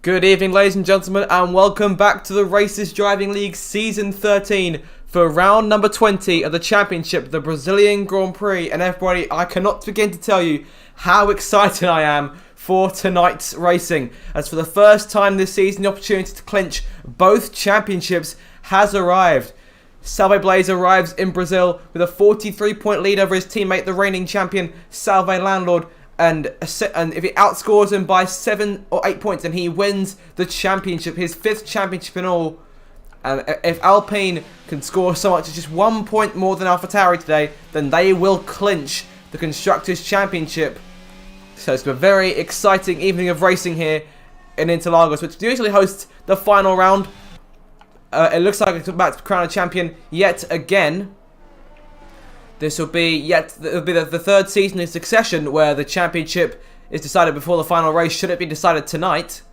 Good evening, ladies and gentlemen, and welcome back to the Racers Driving League Season 13 for round number 20 of the Championship, the Brazilian Grand Prix. And everybody, I cannot begin to tell you how excited I am for tonight's racing. As for the first time this season, the opportunity to clinch both championships has arrived. Salve Blaze arrives in Brazil with a 43-point lead over his teammate, the reigning champion, Salve Landlord. And if he outscores him by 7 or 8 points, then he wins the championship, his 5th championship in all. And if Alpine can score so much as just 1 point more than AlphaTauri today, then they will clinch the Constructors' Championship. So it's a very exciting evening of racing here in Interlagos, which usually hosts the final round. It looks like it's about to crown a champion yet again. This will be the third season in succession where the championship is decided before the final race, should it be decided tonight.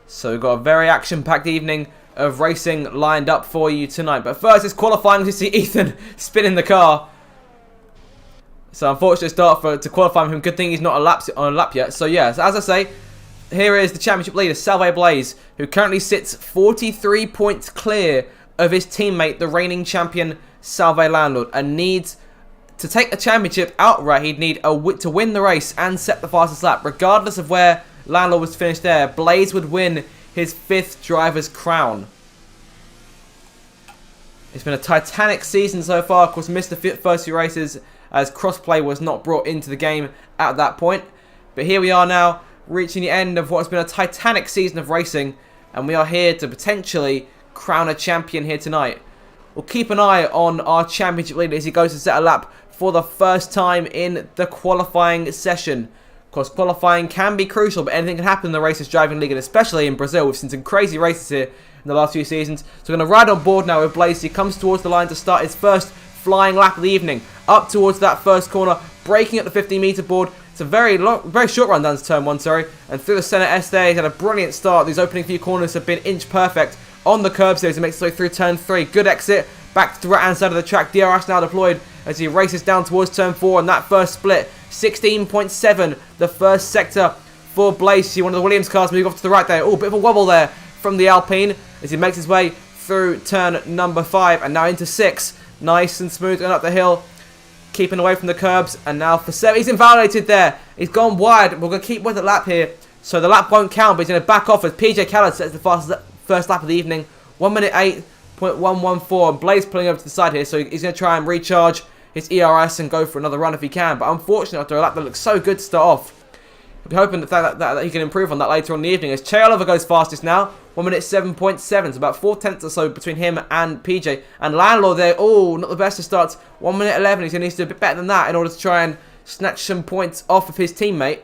So we've got a very action-packed evening of racing lined up for you tonight. But first, it's qualifying to see Ethan spinning the car. So unfortunate start to qualify him. Good thing he's not on a lap yet. So yeah, so as I say, here is the championship leader, Salve Blaze, who currently sits 43 points clear of his teammate, the reigning champion, Salve Landlord, and needs to take the championship outright. He'd need to win the race and set the fastest lap. Regardless of where Landlord was finished there, Blaze would win his 5th driver's crown. It's been a titanic season so far. Of course, missed the first few races as crossplay was not brought into the game at that point. But here we are now, reaching the end of what has been a titanic season of racing, and we are here to potentially crown a champion here tonight. We'll keep an eye on our championship leader as he goes to set a lap for the first time in the qualifying session. Of course, qualifying can be crucial, but anything can happen in the Racers Driving League, and especially in Brazil. We've seen some crazy races here in the last few seasons. So we're going to ride on board now with Blaze. He comes towards the line to start his first flying lap of the evening. Up towards that first corner, braking at the 15-meter board. It's a very short run down to turn 1, and through the centre S there. He's had a brilliant start. These opening few corners have been inch perfect. On the curbs here as he makes his way through turn 3. Good exit. Back to the right-hand side of the track. DRS now deployed as he races down towards turn 4. And that first split, 16.7. The first sector for Blaze. See one of the Williams cars move off to the right there. Oh, bit of a wobble there from the Alpine as he makes his way through turn number 5. And now into 6. Nice and smooth going up the hill. Keeping away from the curbs. And now for 7. He's invalidated there. He's gone wide. We're going to keep with the lap here. So the lap won't count, but he's going to back off as PJ Khaled sets the fastest first lap of the evening. 1 minute 8.114. And Blaze pulling over to the side here. So he's going to try and recharge his ERS and go for another run if he can. But unfortunately, after a lap that looks so good to start off, we're hoping that he can improve on that later on in the evening. As Che Oliver goes fastest now. 1 minute 7.7. So about 4 tenths or so between him and PJ. And Landlord there. Oh, not the best of starts. 1 minute 11. He's going to need to do a bit better than that in order to try and snatch some points off of his teammate.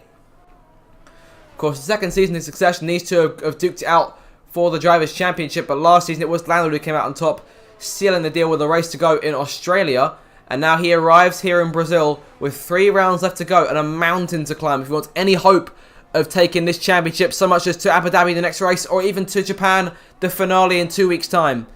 Of course, the second season in succession, these two have duked it out for the Drivers' Championship. But last season, it was Landlord who came out on top, sealing the deal with a race to go in Australia. And now he arrives here in Brazil with 3 rounds left to go and a mountain to climb if he wants any hope of taking this championship so much as to Abu Dhabi the next race, or even to Japan, the finale in 2 weeks' time.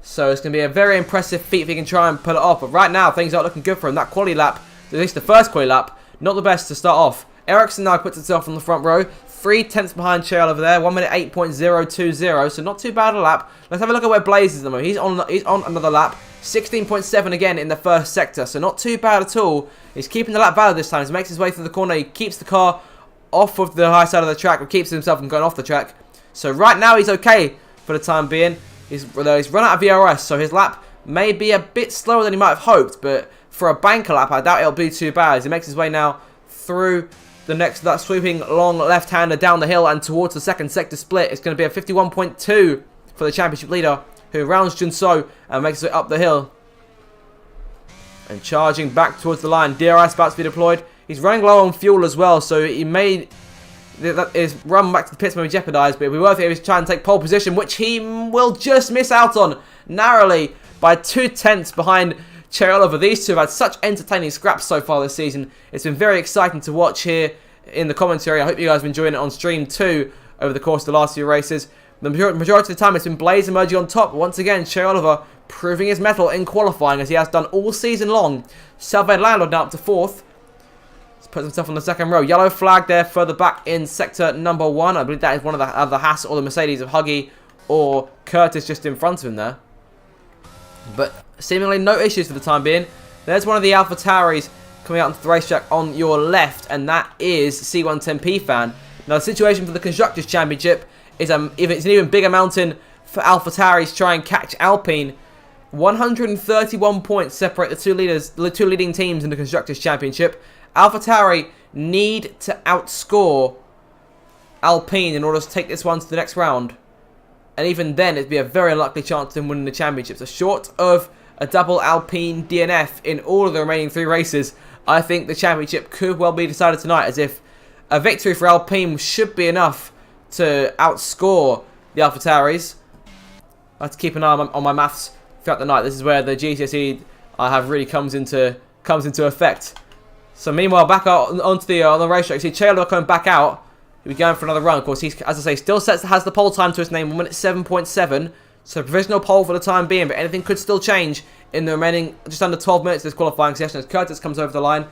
So it's going to be a very impressive feat if he can try and pull it off. But right now, things aren't looking good for him. That quali lap, at least the first quali lap, not the best to start off. Ericsson now puts himself on the front row. 3 tenths behind Che over there. 1 minute 8.020. So not too bad a lap. Let's have a look at where Blaze is at the moment. He's on another lap. 16.7 again in the first sector. So not too bad at all. He's keeping the lap valid this time. He makes his way through the corner. He keeps the car off of the high side of the track. Or keeps himself from going off the track. So right now he's okay for the time being. He's run out of VRS. So his lap may be a bit slower than he might have hoped. But for a banker lap, I doubt it'll be too bad. As he makes his way now through that sweeping long left-hander down the hill and towards the second sector split. It's going to be a 51.2 for the championship leader, who rounds Junso and makes it up the hill. And charging back towards the line. DRS about to be deployed. He's running low on fuel as well, so he may... his run back to the pits may be jeopardised, but it'll be worth it if he's trying to take pole position, which he will just miss out on narrowly by 2 tenths behind Che Oliver. These two have had such entertaining scraps so far this season. It's been very exciting to watch here in the commentary. I hope you guys have been enjoying it on stream too over the course of the last few races. The majority of the time it's been Blaze emerging on top. Once again, Che Oliver proving his mettle in qualifying as he has done all season long. Salve Landlord now up to 4th. He's put himself on the second row. Yellow flag there further back in sector number 1. I believe that is one of the Haas or the Mercedes of Huggy or Curtis just in front of him there. But seemingly no issues for the time being. There's one of the AlphaTauris coming out onto the racetrack on your left, and that is C110P fan. Now, the situation for the Constructors' Championship is it's an even bigger mountain for AlphaTauris to try and catch Alpine. 131 points separate the two leading teams in the Constructors' Championship. AlphaTauri need to outscore Alpine in order to take this one to the next round. And even then, it'd be a very unlikely chance of them winning the championship. So short of a double Alpine DNF in all of the remaining 3 races, I think the championship could well be decided tonight, as if a victory for Alpine should be enough to outscore the AlphaTauris. I have to keep an eye on my maths throughout the night. This is where the GCSE I have really comes into effect. So meanwhile, back out onto the on the racetrack, you see Taylor coming back out. He'll be going for another run. Of course, he's, as I say, still has the pole time to his name, 1 minute 7.7. So provisional pole for the time being, but anything could still change in the remaining just under 12 minutes of this qualifying session as Curtis comes over the line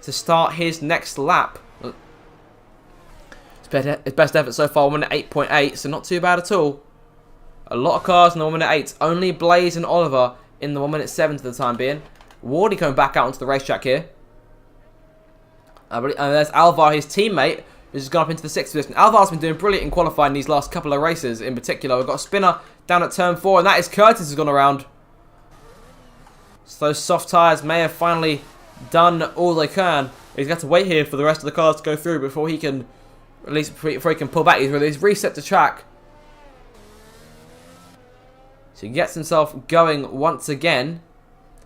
to start his next lap. His best effort so far, 1 minute 8.8, so not too bad at all. A lot of cars in the 1 minute 8. Only Blaze and Oliver in the 1 minute 7 for the time being. Wardy coming back out onto the racetrack here. And there's Alvar, his teammate, who's just gone up into the 6th position. Alvar's been doing brilliant in qualifying these last couple of races in particular. We've got a spinner down at turn 4, and that is Curtis who's gone around. So those soft tyres may have finally done all they can. He's got to wait here for the rest of the cars to go through before he can, at least before he can pull back. He's reset the track. So he gets himself going once again.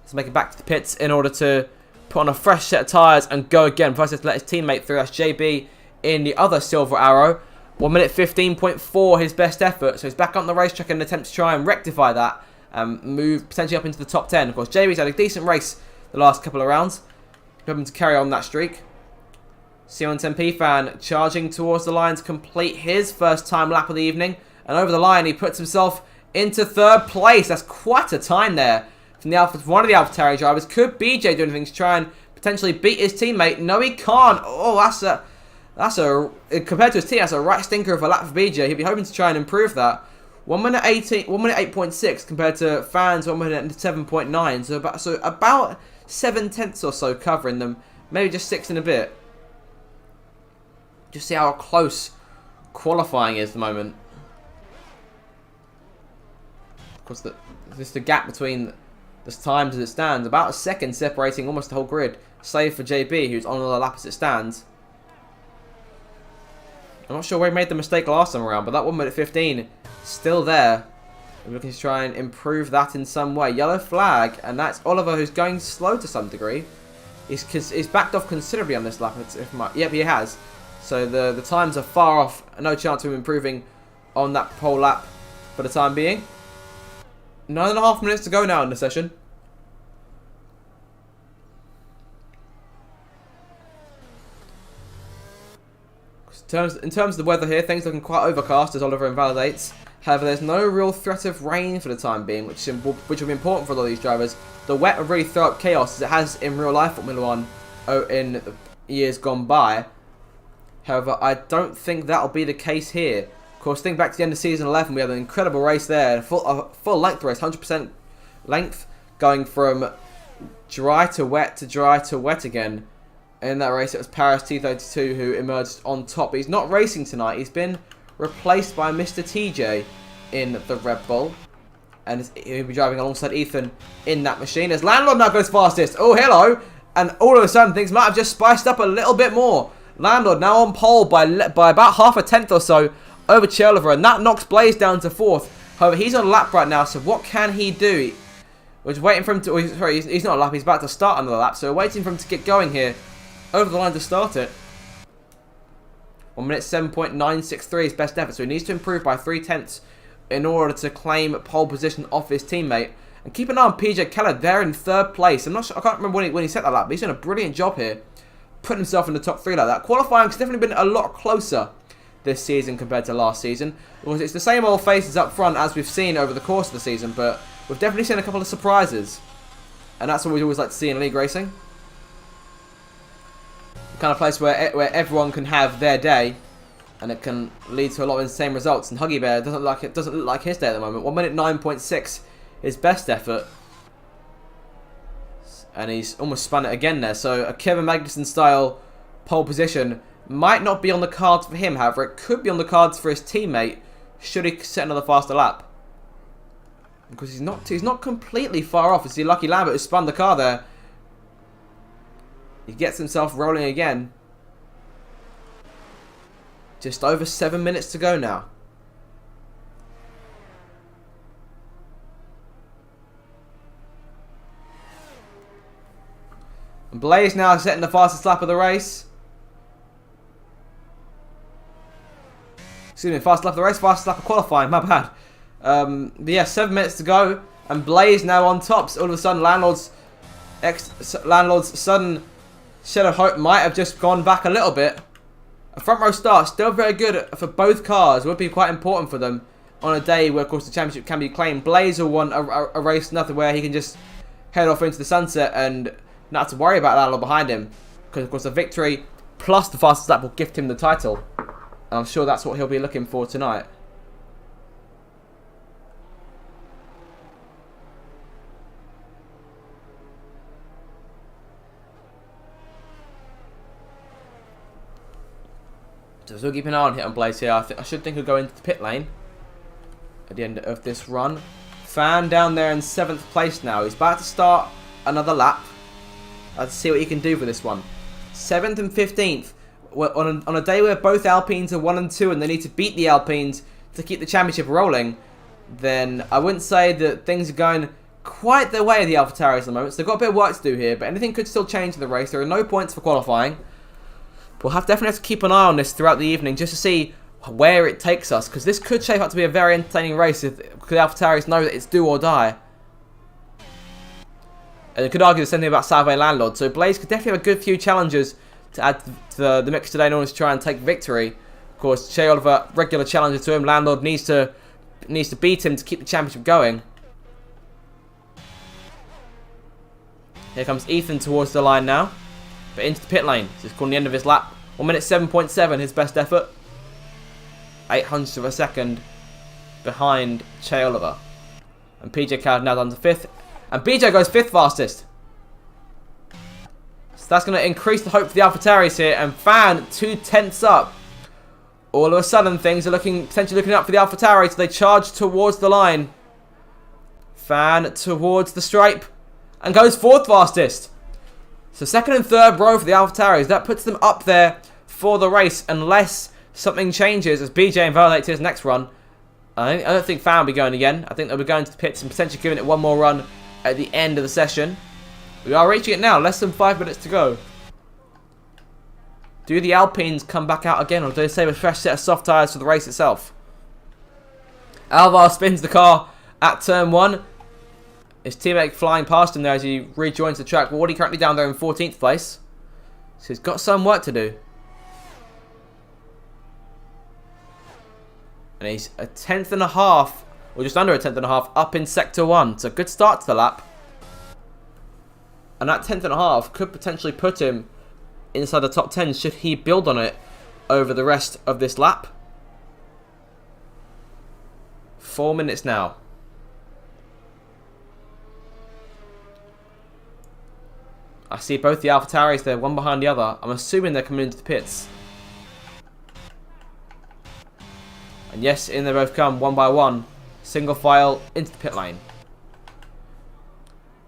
Let's make it back to the pits in order to put on a fresh set of tyres and go again. First, let's let his teammate through. That's JB in the other Silver Arrow. 1 minute 15.4, his best effort. So he's back on the racetrack in an attempt to try and rectify that. Move potentially up into the top 10. Of course, JB's had a decent race the last couple of rounds. Hoping to carry on that streak. C110P fan charging towards the line to complete his first time lap of the evening. And over the line, he puts himself into 3rd place. That's quite a time there from one of the AlphaTauri drivers. Could BJ do anything to try and potentially beat his teammate? No, he can't. Oh, compared to his team, that's a right stinker of a lap for BJ. He'll be hoping to try and improve that. 1 minute 8.6 compared to fans 1 minute 7.9. So about 7 tenths or so covering them. Maybe just 6 and a bit. Just see how close qualifying is at the moment. Of course, just the gap between the times as it stands. About a second separating almost the whole grid. Save for JB, who's on another lap as it stands. I'm not sure where he made the mistake last time around, but that 1 minute 15 still there. We're looking to try and improve that in some way. Yellow flag, and that's Oliver, who's going slow to some degree. He's backed off considerably on this lap. Yep, he has. So the times are far off. No chance of him improving on that pole lap for the time being. 9.5 minutes to go now in the session. In terms of the weather here, things looking quite overcast as Oliver invalidates. However, there's no real threat of rain for the time being, which will be important for a lot of these drivers. The wet will really throw up chaos as it has in real life Formula 1 in years gone by. However, I don't think that'll be the case here. Of course, think back to the end of season 11, we had an incredible race there, a full length race, 100% length, going from dry to wet again. In that race, it was Paris T32 who emerged on top. He's not racing tonight. He's been replaced by Mr. TJ in the Red Bull. And he'll be driving alongside Ethan in that machine. As Landlord now goes fastest. Oh, hello. And all of a sudden, things might have just spiced up a little bit more. Landlord now on pole by about half a tenth or so over Oliver. And that knocks Blaze down to 4th. However, he's on a lap right now. So what can he do? We're just waiting for him to... Sorry, he's not on a lap. He's about to start another lap. So we're waiting for him to get going here. Over the line to start it. 1 minute 7.963 is best effort, so he needs to improve by 3 tenths in order to claim pole position off his teammate. And keep an eye on PJ Keller there in 3rd place. I'm not sure, I can't remember when he set that lap, but he's done a brilliant job here, putting himself in the top 3 like that. Qualifying's definitely been a lot closer this season compared to last season. It's the same old faces up front as we've seen over the course of the season, but we've definitely seen a couple of surprises, and that's what we always like to see in league racing. kind of place where everyone can have their day, and it can lead to a lot of insane results. And Huggy Bear doesn't look like his day at the moment. 1 minute 9.6, his best effort, and he's almost spun it again there. So a Kevin Magnussen style pole position might not be on the cards for him. However, it could be on the cards for his teammate should he set another faster lap. Because he's not completely far off. It's the Lucky Lambert who spun the car there. He gets himself rolling again. Just over 7 minutes to go now. And Blaze now setting the fastest lap of the race. Excuse me, fastest lap of the race, fastest lap of qualifying, my bad. But yeah, 7 minutes to go, and Blaze now on top. So all of a sudden, Landlord's sudden shed of hope might have just gone back a little bit. A front row start, still very good for both cars. Would be quite important for them on a day where, of course, the championship can be claimed. Blaze will want a race, nothing where he can just head off into the sunset and not have to worry about Landlord behind him. Because, of course, the victory plus the fastest lap will gift him the title. And I'm sure that's what he'll be looking for tonight. So we'll keep an eye on hit on Blaze here. I should think he'll go into the pit lane at the end of this run. Fan down there in 7th place now. He's about to start another lap. Let's see what he can do for this one. 7th and 15th. On a day where both Alpines are 1 and 2 and they need to beat the Alpines to keep the championship rolling, then I wouldn't say that things are going quite their way of the AlphaTauris at the moment. So they've got a bit of work to do here, but anything could still change in the race. There are no points for qualifying. We'll definitely have to keep an eye on this throughout the evening just to see where it takes us, because this could shape up to be a very entertaining race if the AlphaTauris know that it's do or die. And you could argue the same thing about Salve Landlord. So Blaze could definitely have a good few challenges to add to the mix today in order to try and take victory. Of course, Shea Oliver, regular challenger to him. Landlord needs to beat him to keep the championship going. Here comes Ethan towards the line now. But into the pit lane. This is calling the end of his lap. 1 minute 7.7, his best effort. 0.08 of a second behind Che Oliver. And PJ Cloud now down to 5th. And BJ goes 5th fastest. So that's going to increase the hope for the AlphaTauris here. And Fan 2/10 up. All of a sudden, things are potentially looking up for the AlphaTauris. So they charge towards the line. Fan towards the stripe. And goes 4th fastest. So 2nd and 3rd row for the AlphaTauris. That puts them up there for the race unless something changes as BJ invalidates his next run. I don't think Fan will be going again. I think they'll be going to the pits and potentially giving it one more run at the end of the session. We are reaching it now. Less than 5 minutes to go. Do the Alpines come back out again, or do they save a fresh set of soft tyres for the race itself? Alvar spins the car at turn 1. His teammate flying past him there as he rejoins the track. Wardy currently down there in 14th place. So he's got some work to do. And he's a 10th and a half, or just under a 10th and a half, up in Sector 1. So good start to the lap. And that 10th and a half could potentially put him inside the top 10 should he build on it over the rest of this lap. 4 minutes now. I see both the AlphaTauris there, one behind the other. I'm assuming they're coming into the pits. And yes, in they both come, one by one. Single file into the pit lane.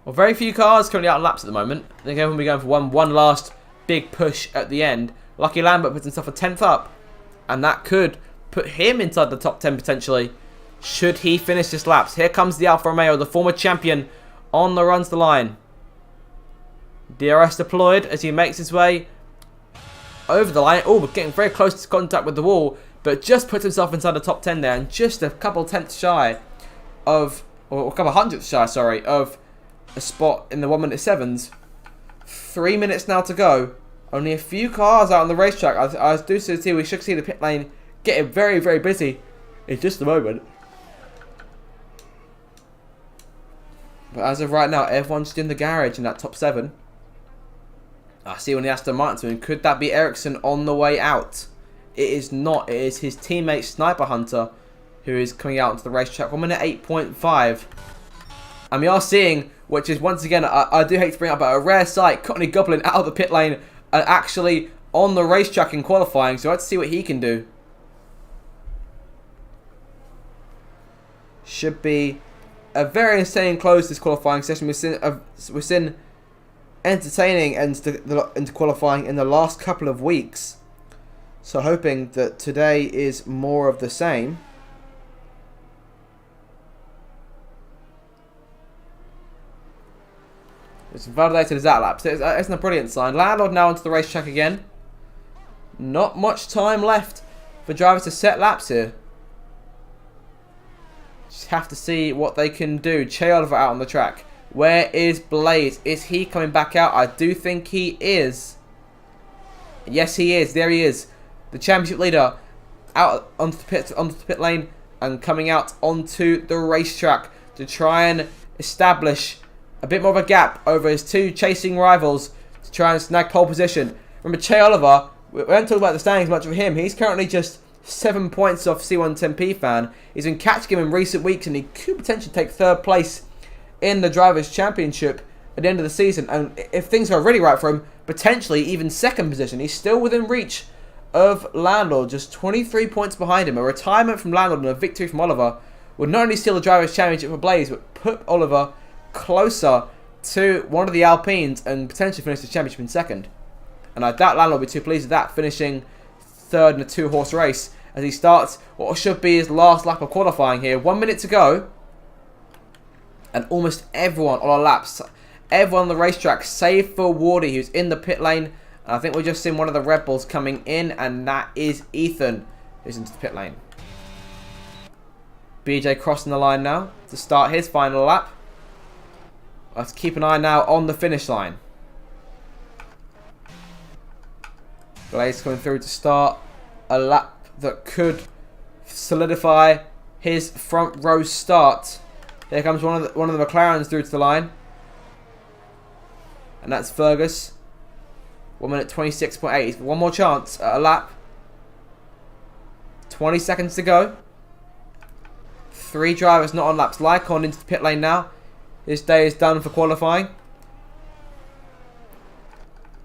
Well, very few cars currently out on laps at the moment. I think everyone will be going for one last big push at the end. Lucky Lambert puts himself a 10th up. And that could put him inside the top 10 potentially, should he finish this laps. Here comes the Alfa Romeo, the former champion, on the run to the line. DRS deployed as he makes his way over the line. Oh, we're getting very close to contact with the wall, but just puts himself inside the top 10 there, and just a couple tenths shy of, or a couple hundredths shy, sorry, of a spot in the 1 minute 7s. 3 minutes now to go. Only a few cars out on the racetrack. I do see we should see the pit lane getting very, very busy in just a moment. But as of right now, everyone's in the garage in that top 7. I see on the Aston Martin. Could that be Ericsson on the way out? It is not. It is his teammate Sniper Hunter who is coming out into the racetrack. 1 minute 8.5. And we are seeing, which is once again, I do hate to bring up, but a rare sight, Courtney Goblin out of the pit lane and actually on the racetrack in qualifying. So let's see what he can do. Should be a very insane close this qualifying session. We've seen entertaining into qualifying in the last couple of weeks. So hoping that today is more of the same. It's validated as that lap. So it's a brilliant sign. Landlord now onto the racetrack again. Not much time left for drivers to set laps here. Just have to see what they can do. Che Oliver out on the track. Where is Blaze? Is he coming back out? I do think he is. Yes, he is. There he is. The championship leader out onto the pit lane and coming out onto the racetrack to try and establish a bit more of a gap over his two chasing rivals to try and snag pole position. Remember, Che Oliver, we don't talk about the standings much of him. He's currently just 7 points off C110P fan. He's been catching him in recent weeks and he could potentially take third place in the Drivers' Championship at the end of the season. And if things go really right for him, potentially even second position. He's still within reach of Landlord, just 23 points behind him. A retirement from Landlord and a victory from Oliver would not only steal the Drivers' Championship for Blaze, but put Oliver closer to one of the Alpines and potentially finish the championship in second. And I doubt Landlord will be too pleased with that, finishing third in a 2-horse race as he starts what should be his last lap of qualifying here. 1 minute to go. And almost everyone on our laps, everyone on the racetrack, save for Wardy, who's in the pit lane. And I think we're just seeing one of the Red Bulls coming in, and that is Ethan, who's into the pit lane. BJ crossing the line now to start his final lap. Let's keep an eye now on the finish line. Blaze coming through to start a lap that could solidify his front row start. Here comes one of the McLarens through to the line. And that's Fergus. 1 minute 26.8. One more chance at a lap. 20 seconds to go. 3 drivers not on laps. Lycon into the pit lane now. This day is done for qualifying.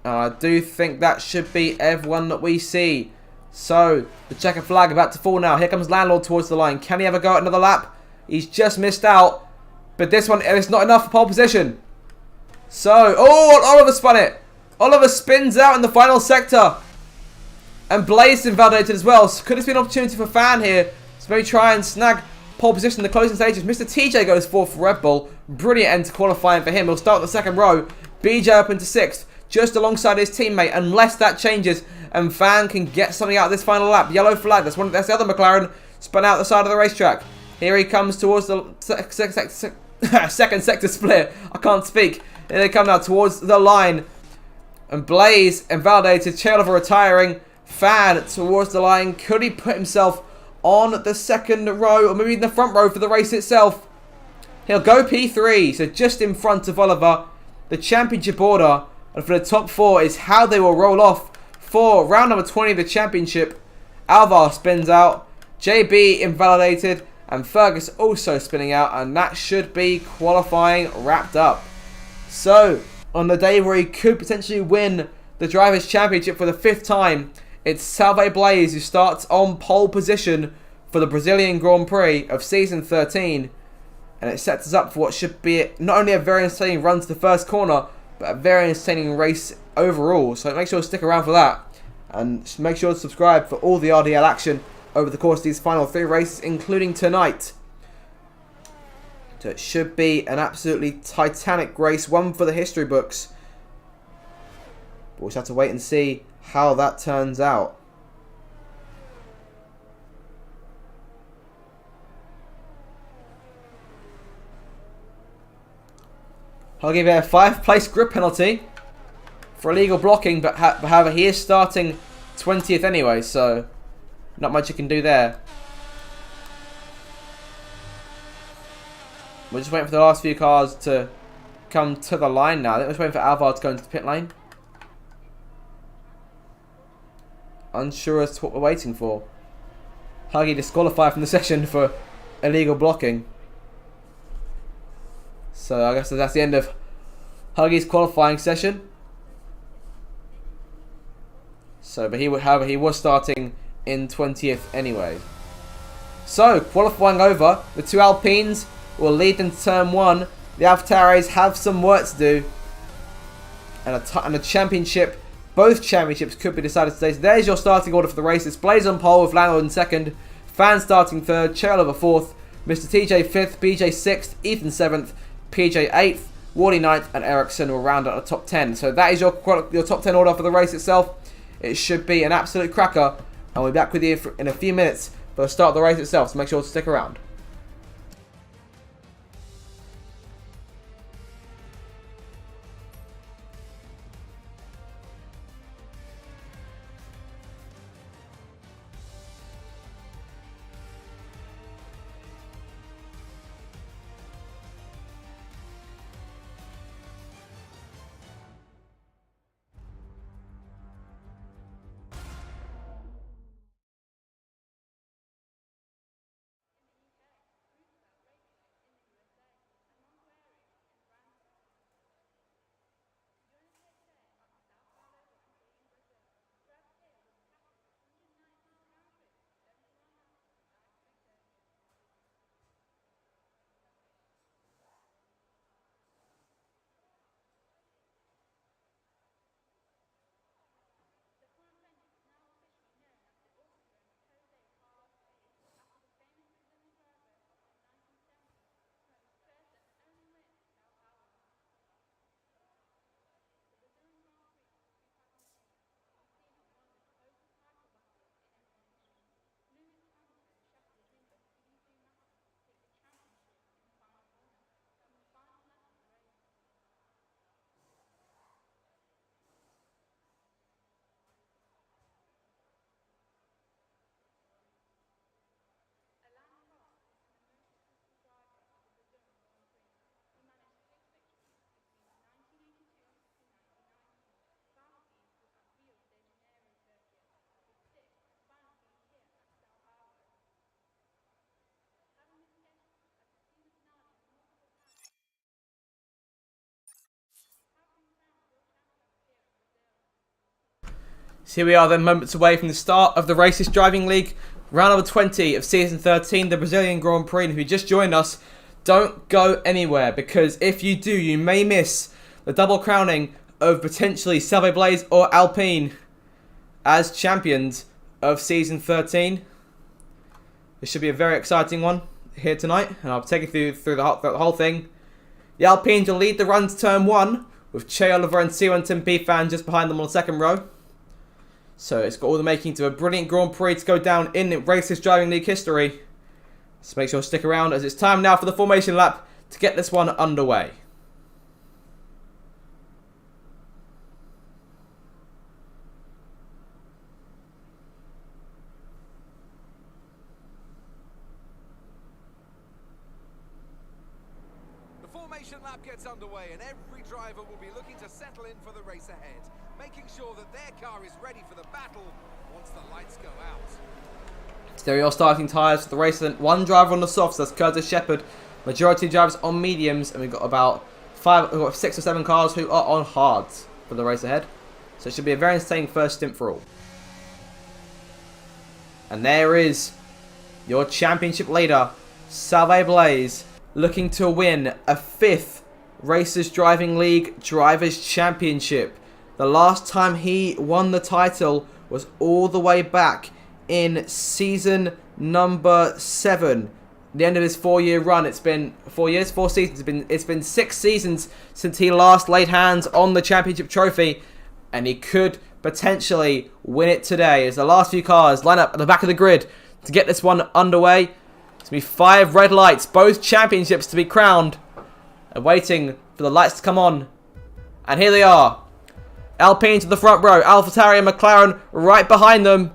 I do think that should be everyone that we see. So, the checker flag about to fall now. Here comes Landlord towards the line. Can he ever go at another lap? He's just missed out. But this one is not enough for pole position. So, oh, Oliver spun it. Oliver spins out in the final sector. And Blaze invalidated as well. So could this be an opportunity for Fan here to maybe try and snag pole position in the closing stages? Mr. TJ goes 4th for Red Bull. Brilliant end to qualifying for him. He'll start the second row. BJ up into 6th. Just alongside his teammate. Unless that changes and Fan can get something out of this final lap. Yellow flag. That's the other McLaren. Spun out the side of the racetrack. Here he comes towards the second sector split. I can't speak. Here they come now towards the line. And Blaze invalidated. Che Oliver retiring. Fan towards the line. Could he put himself on the second row or maybe in the front row for the race itself? He'll go P3. So just in front of Oliver. The championship order. And for the top 4 is how they will roll off for round number 20 of the championship. Alvar spins out. JB invalidated. And Fergus also spinning out. And that should be qualifying wrapped up. So, on the day where he could potentially win the Drivers' Championship for the 5th time, it's Salve Blaze who starts on pole position for the Brazilian Grand Prix of Season 13. And it sets us up for what should be not only a very entertaining run to the first corner, but a very entertaining race overall. So make sure to stick around for that. And make sure to subscribe for all the RDL action over the course of these final 3 races, including tonight. So it should be an absolutely titanic race, one for the history books. But we'll just have to wait and see how that turns out. I'll give it a 5th-place grid penalty for illegal blocking, but however, he is starting 20th anyway, so not much you can do there. We're just waiting for the last few cars to come to the line now. I think we're just waiting for Alvar to go into the pit lane. Unsure as to what we're waiting for. Huggy disqualified from the session for illegal blocking. So I guess that's the end of Huggy's qualifying session. So, but however, he was starting in 20th anyway. So, qualifying over, the two Alpines will lead into turn 1. The AlphaTauris have some work to do. And a championship, both championships could be decided today. So there's your starting order for the races. Blaze on pole with Langlord in 2nd. Fan starting 3rd. Chael over 4th. Mr. TJ 5th. BJ 6th. Ethan 7th. PJ 8th. Wardy 9th. And Ericsson will round out the top 10. So that is your top 10 order for the race itself. It should be an absolute cracker. And we'll be back with you in a few minutes for the start of the race itself. So make sure to stick around. So here we are then, moments away from the start of the Racist Driving League. Round number 20 of Season 13, the Brazilian Grand Prix. And if you just joined us, don't go anywhere, because if you do, you may miss the double crowning of potentially Salve Blaze or Alpine as champions of Season 13. This should be a very exciting one here tonight, and I'll take you through the whole thing. The Alpines will lead the run to turn 1, with Che Oliver and C1 Tim P fan just behind them on the second row. So it's got all the making to a brilliant Grand Prix to go down in Racist Driving League history. So make sure to stick around, as it's time now for the formation lap to get this one underway. The formation lap gets underway, and every driver will be looking to settle in for the race ahead, making sure that their car is ready for the battle once the lights go out. Stereo starting tyres for the race. One driver on the softs, that's Curtis Shepherd. Majority drivers on mediums, and we've got about 6 or 7 cars who are on hards for the race ahead. So it should be a very entertaining first stint for all. And there is your championship leader, Salve Blaze, looking to win a 5th Racers Driving League Drivers' Championship. The last time he won the title was all the way back in season number 7. The end of his 4-year run. It's been 4 years, 4 seasons. It's been 6 seasons since he last laid hands on the championship trophy, and he could potentially win it today as the last few cars line up at the back of the grid to get this one underway. It's going to be 5 red lights, both championships to be crowned, and waiting for the lights to come on. And here they are. Alpine to the front row, AlphaTauri and McLaren right behind them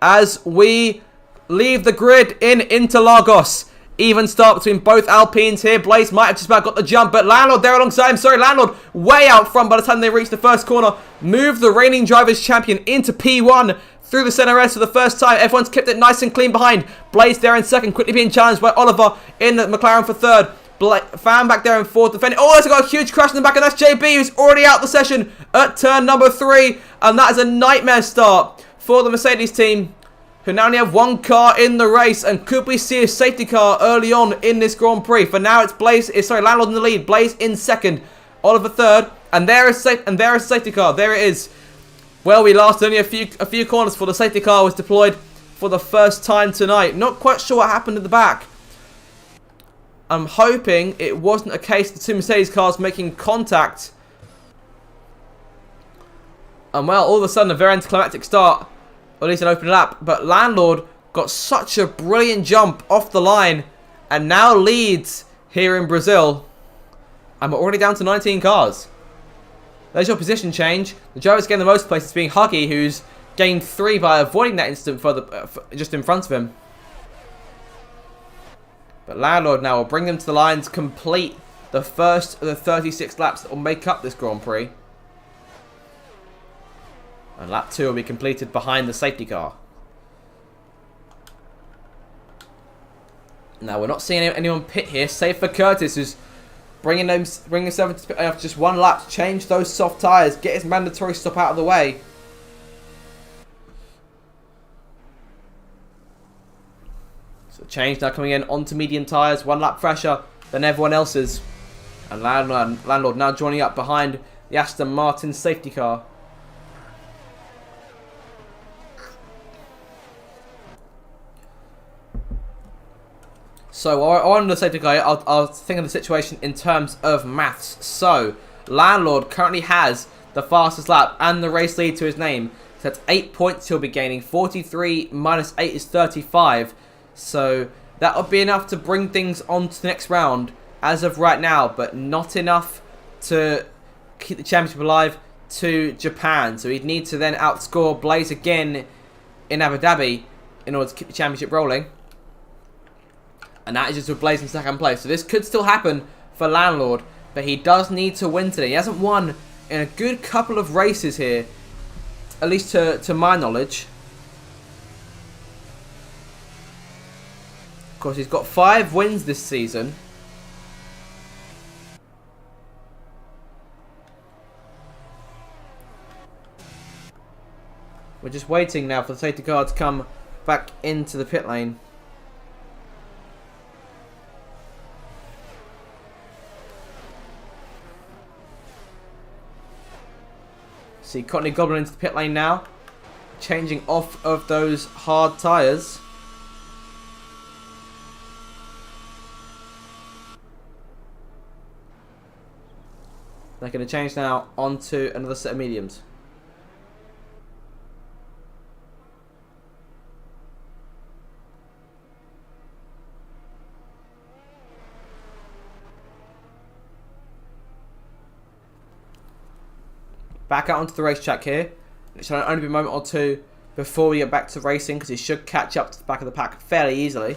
as we leave the grid in Interlagos. Even start between both Alpines here. Blaze might have just about got the jump, but Landlord there alongside him. Sorry, Landlord way out front by the time they reach the first corner. Move the reigning drivers champion into P1 through the centre S for the first time. Everyone's kept it nice and clean behind. Blaze there in second, quickly being challenged by Oliver in the McLaren for third. Fan back there in fourth, defending. Oh, it's got a huge crash in the back, and that's JB, who's already out the session at turn number 3. And that is a nightmare start for the Mercedes team, who now only have one car in the race. And could we see a safety car early on in this Grand Prix? For now, it's Landlord in the lead, Blaze in second, Oliver third, and there is a safety car. There it is. Well, we lasted only a few corners before the safety car was deployed for the first time tonight. Not quite sure what happened at the back. I'm hoping it wasn't a case of the two Mercedes cars making contact. And well, all of a sudden, a very anticlimactic start, or at least an open lap. But Landlord got such a brilliant jump off the line and now leads here in Brazil. And we're already down to 19 cars. There's your position change. The driver's getting the most places, being Huggy, who's gained 3 by avoiding that incident just in front of him. But Landlord now will bring them to the line to complete the first of the 36 laps that will make up this Grand Prix. And lap 2 will be completed behind the safety car. Now, we're not seeing anyone pit here, save for Curtis, who's bringing himself to pit after just one lap to change those soft tyres, get his mandatory stop out of the way. So change now coming in onto medium tyres, 1 lap fresher than everyone else's. And Landlord now joining up behind the Aston Martin safety car. So on the safety car, I'll think of the situation in terms of maths. So Landlord currently has the fastest lap and the race lead to his name. So that's 8 points he'll be gaining. 43 minus 8 is 35. So that would be enough to bring things on to the next round as of right now, but not enough to keep the championship alive to Japan. So he'd need to then outscore Blaze again in Abu Dhabi in order to keep the championship rolling. And that is just with Blaze in second place. So this could still happen for Landlord, but he does need to win today. He hasn't won in a good couple of races here, at least to my knowledge. Of course, he's got 5 wins this season. We're just waiting now for the safety car to come back into the pit lane. See Courtney Goblin into the pit lane now, changing off of those hard tyres. They're going to change now onto another set of mediums. Back out onto the racetrack here. It should only be a moment or two before we get back to racing, because he should catch up to the back of the pack fairly easily.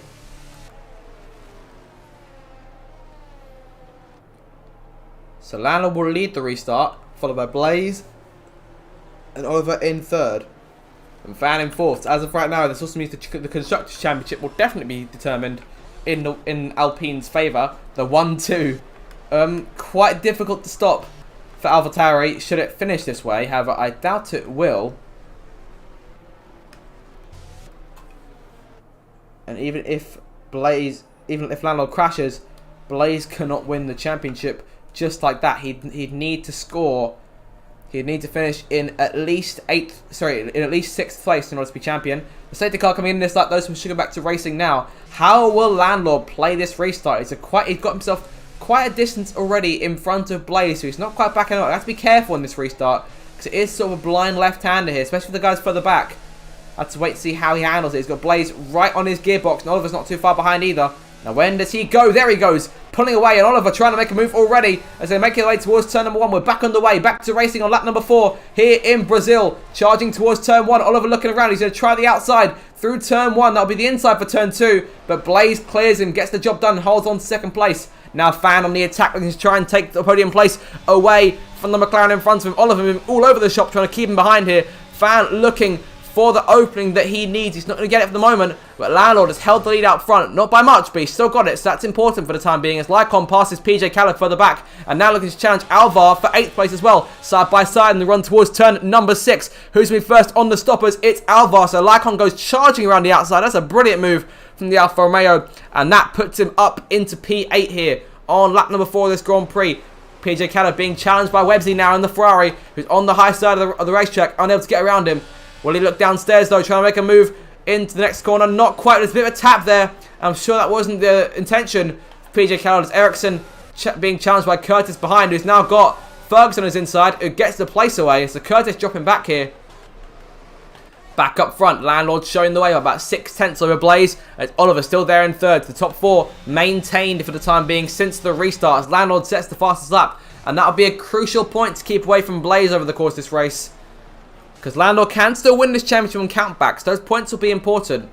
So Landlord will lead the restart, followed by Blaze and Oliver in third, and Fan in fourth. As of right now, this also means the Constructors' Championship will definitely be determined in Alpine's favour. The 1-2. Quite difficult to stop for AlphaTauri should it finish this way. However, I doubt it will. And even if Landlord crashes, Blaze cannot win the championship just like that. He'd need to score. He'd need to finish in at least 6th place in order to be champion. The safety car coming in this lap, those from should go back to racing now. How will Landlord play this restart? He's got himself quite a distance already in front of Blaze, so he's not quite backing up. I have to be careful in this restart, because it is sort of a blind left-hander here, especially for the guys further back. I have to wait to see how he handles it. He's got Blaze right on his gearbox, and Oliver's not too far behind either. Now when does he go? There he goes, pulling away, and Oliver trying to make a move already as they make their way towards turn number 1. We're back on the way, back to racing on lap number 4 here in Brazil, charging towards turn 1. Oliver looking around, he's going to try the outside through turn 1. That'll be the inside for turn 2, but Blaze clears him, gets the job done, and holds on to second place. Now Fan on the attack, looking to try and take the podium place away from the McLaren in front of him. Oliver moving all over the shop, trying to keep him behind here. Fan looking for the opening that he needs. He's not going to get it for the moment, but Landlord has held the lead out front. Not by much, but he's still got it, so that's important for the time being as Lycon passes PJ Khaled further back, and now looking to challenge Alvar for 8th place as well, side by side in the run towards turn number 6. Who's going to be first on the stoppers? It's Alvar, so Lycon goes charging around the outside. That's a brilliant move from the Alfa Romeo, and that puts him up into P8 here on lap number 4 of this Grand Prix. PJ Khaled being challenged by Websy now in the Ferrari, who's on the high side of the racetrack, unable to get around him. Will he look downstairs though, trying to make a move into the next corner? Not quite. There's a bit of a tap there. I'm sure that wasn't the intention. PJ Khaled as Ericsson being challenged by Curtis behind, who's now got Ferguson on his inside, who gets the place away. So Curtis dropping back here. Back up front, Landlord showing the way by about 6/10 over Blaze. As Oliver still there in third. The top 4 maintained for the time being since the restart as Landlord sets the fastest lap. And that'll be a crucial point to keep away from Blaze over the course of this race. Because Landlord can still win this championship on countbacks. Those points will be important.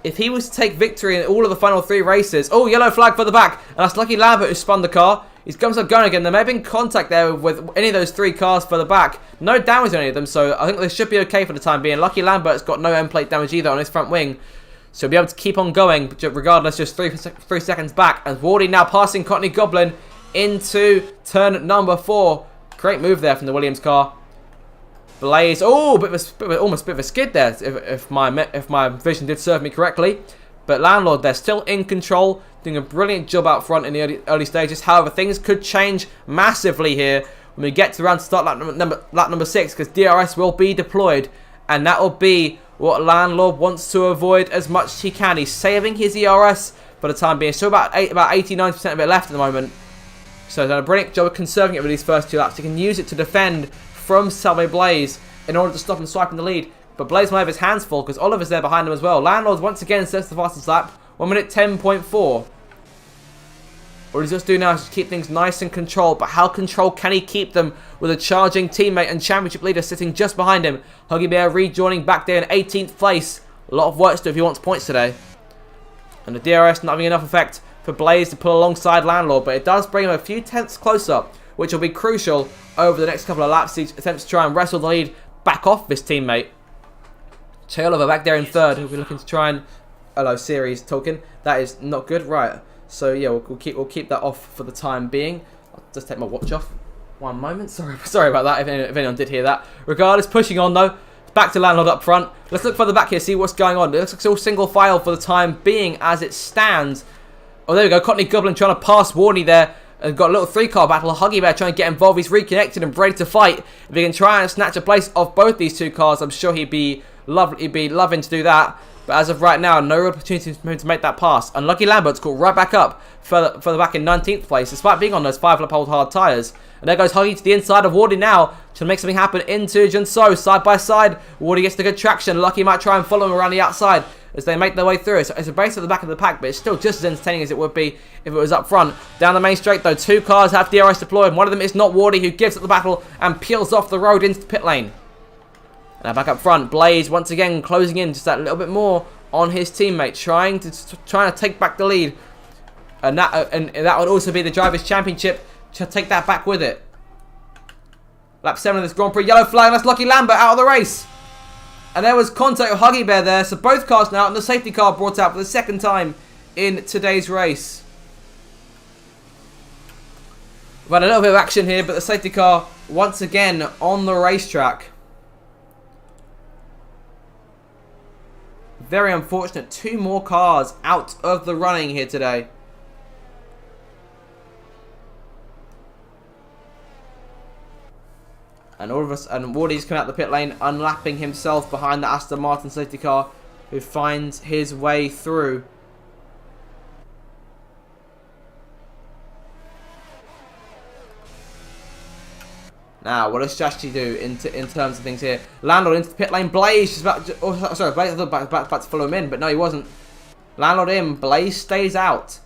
If he was to take victory in all of the final 3 races... Oh, yellow flag for the back. And that's Lucky Lambert who spun the car. He's going again. There may have been contact there with any of those 3 cars further back. No damage on any of them, so I think they should be okay for the time being. Lucky Lambert's got no end plate damage either on his front wing. So he'll be able to keep on going, regardless, just 3 seconds back. And Wardy now passing Courtney Goblin into turn number 4. Great move there from the Williams car. Blaze, oh, almost a bit of a skid there, if my vision did serve me correctly. But Landlord, they're still in control, doing a brilliant job out front in the early stages. However, things could change massively here when we get to around start lap number 6, because DRS will be deployed, and that will be what Landlord wants to avoid as much as he can. He's saving his ERS for the time being. So about 89% of it left at the moment. So he's done a brilliant job of conserving it with these first 2 laps. He can use it to defend from Salve Blaze in order to stop him swiping the lead. But Blaze might have his hands full because Oliver's there behind him as well. Landlord once again sets the fastest lap. 1 minute 10.4. What he's just doing now is just keep things nice and controlled. But how controlled can he keep them with a charging teammate and championship leader sitting just behind him? Huggy Bear rejoining back there in 18th place. A lot of work to do if he wants points today. And the DRS not having enough effect for Blaze to pull alongside Landlord. But it does bring him a few tenths closer, which will be crucial over the next couple of laps. He attempts to try and wrestle the lead back off this teammate. Che Oliver back there in third. We'll be looking to try and... Hello, series talking. That is not good. Right. So yeah, we'll keep that off for the time being. I'll just take my watch off. 1 moment. Sorry about that. If anyone did hear that. Regardless, pushing on though. Back to Landlord up front. Let's look further back here, see what's going on. It looks like it's all single file for the time being as it stands. Oh, there we go. Courtney Goblin trying to pass Warney there. And got a little 3-car battle. Huggy Bear trying to get involved. He's reconnected and ready to fight. If he can try and snatch a place off both these 2 cars, I'm sure he'd be loving to do that. But as of right now, no real opportunity for him to make that pass. And Lucky Lambert's caught right back up, further back in 19th place, despite being on those 5-lap-old hard tyres. And there goes Huggy to the inside of Wardy now, to make something happen into Junso, side by side. Wardy gets the good traction. Lucky might try and follow him around the outside as they make their way through. So it's a race at the back of the pack, but it's still just as entertaining as it would be if it was up front. Down the main straight though, 2 cars have DRS deployed. One of them is not Wardy, who gives up the battle and peels off the road into the pit lane. Now back up front, Blaze once again closing in just that little bit more on his teammate, trying to take back the lead, and that would also be the Drivers' Championship to take that back with it. Lap 7 of this Grand Prix, yellow flag, that's Lucky Lambert out of the race. And there was contact with Huggy Bear there, so both cars now, and the safety car brought out for the 2nd time in today's race. We've had a little bit of action here, but the safety car once again on the racetrack. Very unfortunate. 2 more cars out of the running here today. And all of us, and Wardy's come out the pit lane, unlapping himself behind the Aston Martin safety car, who finds his way through. Now, what does strategy do in terms of things here? Landlord into the pit lane. Blaze is about to, oh, sorry, Blaze was about to follow him in, but no, he wasn't. Landlord in. Blaze stays out.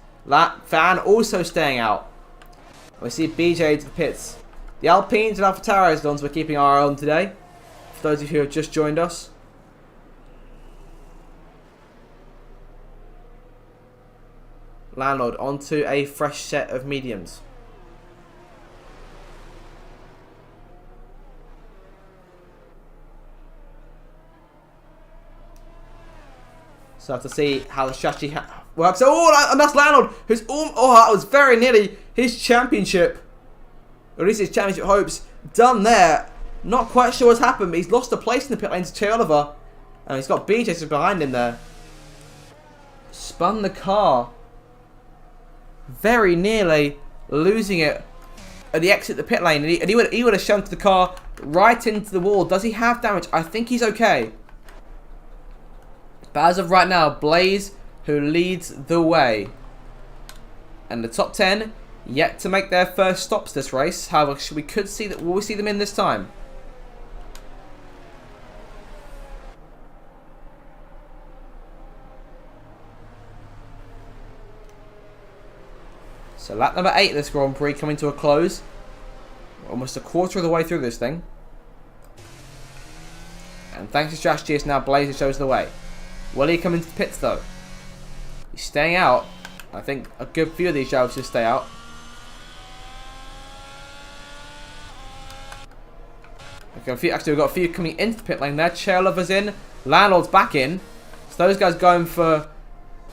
Fan also staying out. We see BJ to the pits. The Alpines and AlphaTauris ones we're keeping our eye on today. For those of you who have just joined us. Landlord onto a fresh set of mediums. So I have to see how the strategy works. Oh, and that's Landlord, who's that was very nearly his championship, or at least his championship hopes, done there. Not quite sure what's happened, but he's lost a place in the pit lane to Che Oliver. And he's got BJ just behind him there. Spun the car. Very nearly losing it at the exit of the pit lane. And he would have shunted the car right into the wall. Does he have damage? I think he's okay. But as of right now, Blaze, who leads the way. And the top 10 yet to make their first stops this race. However, we could see that. Will we see them in this time? So lap number 8 of this Grand Prix coming to a close. We're almost a quarter of the way through this thing. And thanks to strategy, it's now Blaze who shows the way. Will he come into the pits though? He's staying out. I think a good few of these drivers should stay out. Okay, actually, we've got a few coming into the pit lane there. Che Oliver's in. Landlord's back in. So those guys going for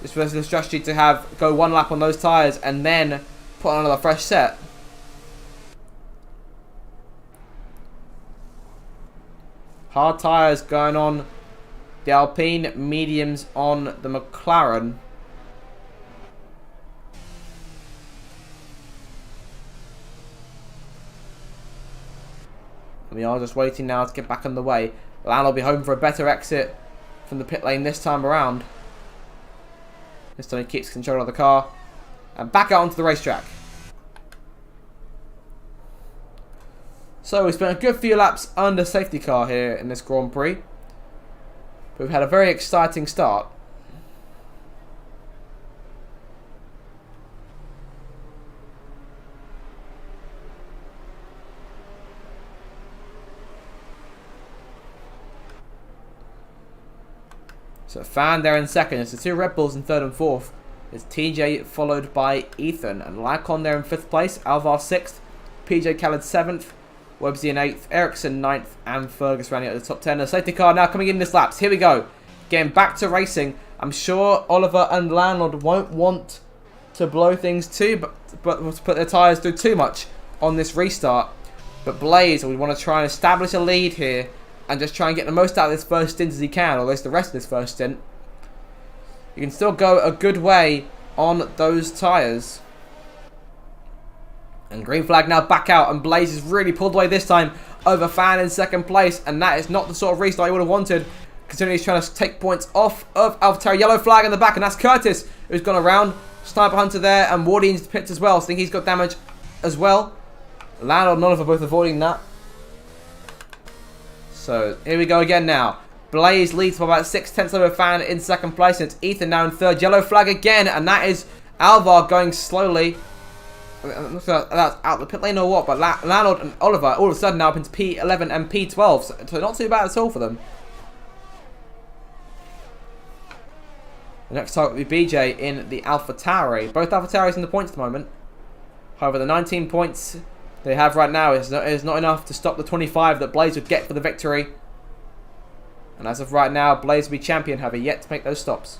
this was the strategy to go one lap on those tyres and then put on another fresh set. Hard tyres going on the Alpine, mediums on the McLaren. And we are just waiting now to get back on the way. Landlord will be home for a better exit from the pit lane this time around. This time he keeps control of the car. And back out onto the racetrack. So we spent a good few laps under safety car here in this Grand Prix. But we've had a very exciting start. So Fan there in second. It's the two Red Bulls in third and fourth. It's TJ followed by Ethan. And Lycon there in fifth place. Alvar sixth. PJ Khaled 7th. Websy in 8th. Ericsson 9th. And Fergus rounding out the top 10. The safety car now coming in this laps. Here we go. Getting back to racing. I'm sure Oliver and Landlord won't want to blow things too, but to put their tyres through too much on this restart. But Blaze, we want to try and establish a lead here and just try and get the most out of this first stint as he can, or at least the rest of this first stint. You can still go a good way on those tyres. And green flag now back out, and Blaze has really pulled away this time over Fan in second place, and that is not the sort of restart he would have wanted, considering he's trying to take points off of AlphaTauri. Yellow flag in the back, and that's Curtis, who's gone around. Sniper Hunter there, and Wardy into the pits as well, so I think he's got damage as well. Landlord and Oliver both avoiding that. So here we go again now. Blaze leads by about 6/10 over Fan in second place, and it's Ethan now in third. Yellow flag again, and that is Alvar going slowly. I'm not sure if that's out the pit lane or what, but Landlord and Oliver all of a sudden now up into P11 and P12, so not too bad at all for them. The next target will be BJ in the AlphaTauri. Both AlphaTauris in the points at the moment. However, the 19 points they have right now is not enough to stop the 25 that Blaze would get for the victory. And as of right now, Blaze will be champion, however, yet to make those stops.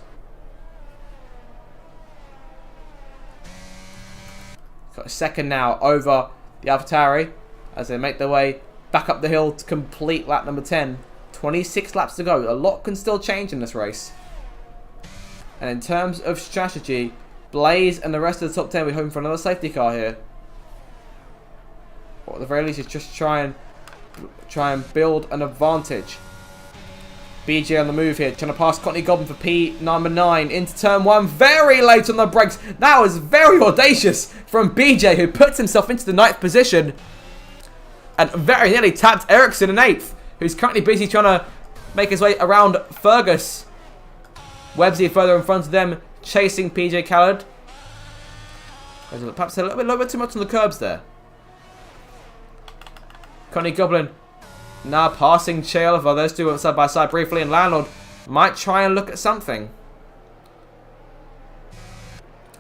Got a second now over the AlphaTauri as they make their way back up the hill to complete lap number 10. 26 laps to go. A lot can still change in this race. And in terms of strategy, Blaze and the rest of the top 10 will be home for another safety car here. Or at the very least, is just try and build an advantage. BJ on the move here, trying to pass Courtney Goblin for P number 9 into turn 1. Very late on the brakes. That was very audacious from BJ, who puts himself into the 9th position. And very nearly tapped Ericsson in 8th, who's currently busy trying to make his way around Fergus. Websy further in front of them, chasing PJ Khaled. Perhaps a little bit too much on the curbs there. Connie Goblin now passing Che Oliver. Those two went side by side briefly, and Landlord might try and look at something.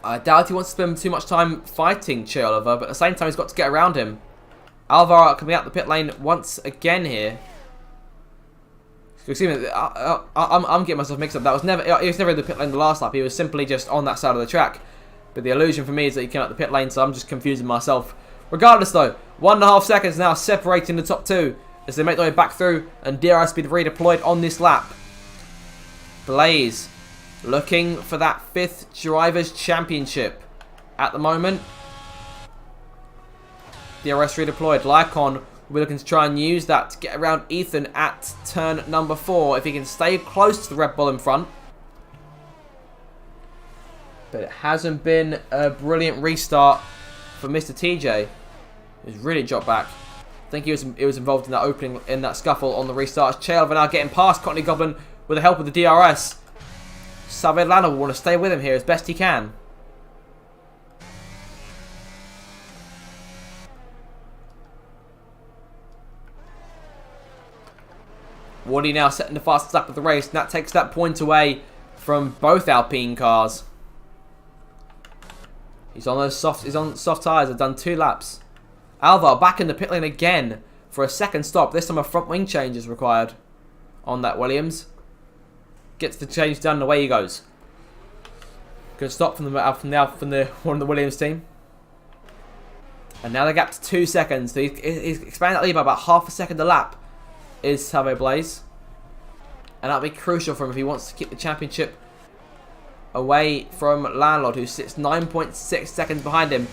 I doubt he wants to spend too much time fighting Che Oliver, but at the same time he's got to get around him. Alvar coming out the pit lane once again here. Excuse me, I'm getting myself mixed up. He was never in the pit lane the last lap. He was simply just on that side of the track. But the illusion for me is that he came out the pit lane, so I'm just confusing myself. Regardless though, 1.5 seconds now separating the top two as they make their way back through and DRS speed redeployed on this lap. Blaze looking for that 5th Drivers' Championship at the moment. DRS redeployed. Lycon will be looking to try and use that to get around Ethan at turn number 4 if he can stay close to the Red Bull in front. But it hasn't been a brilliant restart for Mr. TJ. He's really dropped back. I think he was involved in that opening, in that scuffle on the restart. Chael now getting past Courtney Goblin with the help of the DRS. Saved Lana will want to stay with him here as best he can. Woody now setting the fastest lap of the race, and that takes that point away from both Alpine cars. He's on soft tyres. Have done 2 laps. Alvar back in the pit lane again for a second stop. This time a front wing change is required on that Williams. Gets the change done and away he goes. Good stop from one of the Williams team. And now the gap to 2 seconds. So he's expanded that lead by about half a second a lap. Is Salve Blaze. And that'll be crucial for him if he wants to keep the championship away from Landlord, who sits 9.6 seconds behind him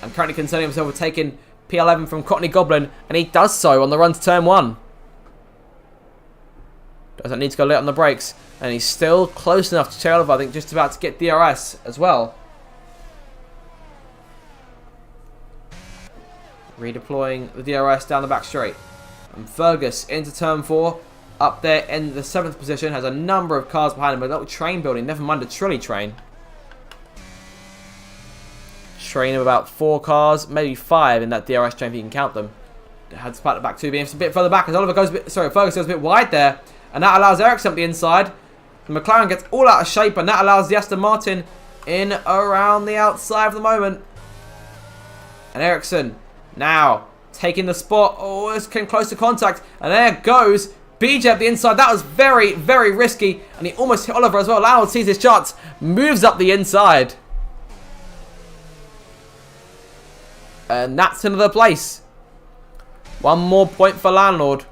and currently concerning himself with taking P11 from Courtney Goblin, and he does so on the run to turn 1. Doesn't need to go late on the brakes, and he's still close enough to Chael, I think, just about to get DRS as well. Redeploying the DRS down the back straight. And Fergus into turn 4. Up there in the 7th position. Has a number of cars behind him. A little train building. Never mind a trolley train. Train of about 4 cars. Maybe 5 in that DRS train if you can count them. Had to pat it back too. Being a bit further back as Oliver goes a bit... Sorry, Fergus goes a bit wide there. And that allows Ericsson up the inside. The McLaren gets all out of shape. And that allows the Aston Martin in around the outside for the moment. And Ericsson now taking the spot. Oh, it's came close to contact. And there goes BJ up the inside. That was very, very risky. And he almost hit Oliver as well. Landlord sees his chance. Moves up the inside. And that's another place. 1 more point for Landlord.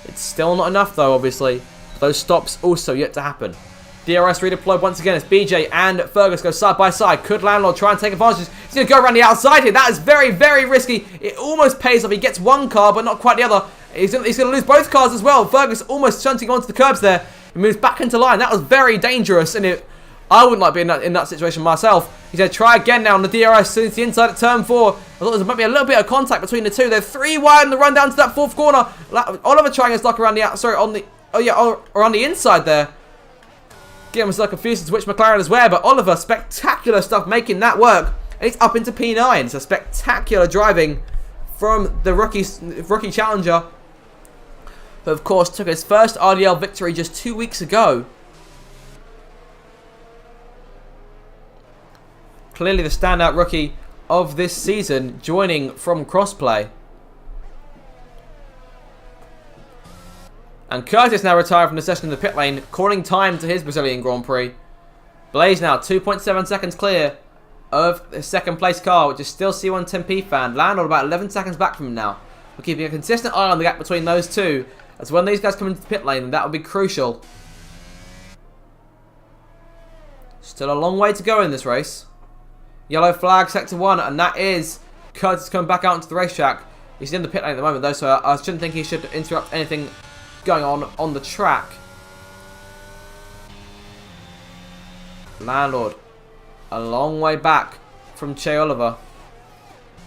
It's still not enough though, obviously. Those stops also yet to happen. DRS redeployed once again as BJ and Fergus go side by side. Could Landlord try and take advantage? He's going to go around the outside here. That is very, very risky. It almost pays off. He gets one car, but not quite the other. He's going to lose both cars as well. Fergus almost shunting onto the curbs there. He moves back into line. That was very dangerous, and I wouldn't like being in that situation myself. He's going to try again now on the DRS since the inside at turn 4. I thought there might be a little bit of contact between the two. They're 3 wide in the run down to that 4th corner. Oliver trying his luck around the outside. Around the inside there. Getting myself confused as to which McLaren is where, but Oliver, spectacular stuff making that work. And he's up into P9. So spectacular driving from the rookie challenger, who of course took his first RDL victory just 2 weeks ago. Clearly the standout rookie of this season, joining from Crossplay. And Curtis now retired from the session in the pit lane, calling time to his Brazilian Grand Prix. Blaze now 2.7 seconds clear of the 2nd place car, which is still C110P fan. Landlord about 11 seconds back from him now. We're keeping a consistent eye on the gap between those two, as when these guys come into the pit lane, that will be crucial. Still a long way to go in this race. Yellow flag, sector 1, and that is Curtis coming back out into the racetrack. He's in the pit lane at the moment though, so I shouldn't think he should interrupt anything going on the track. Landlord a long way back from Che Oliver,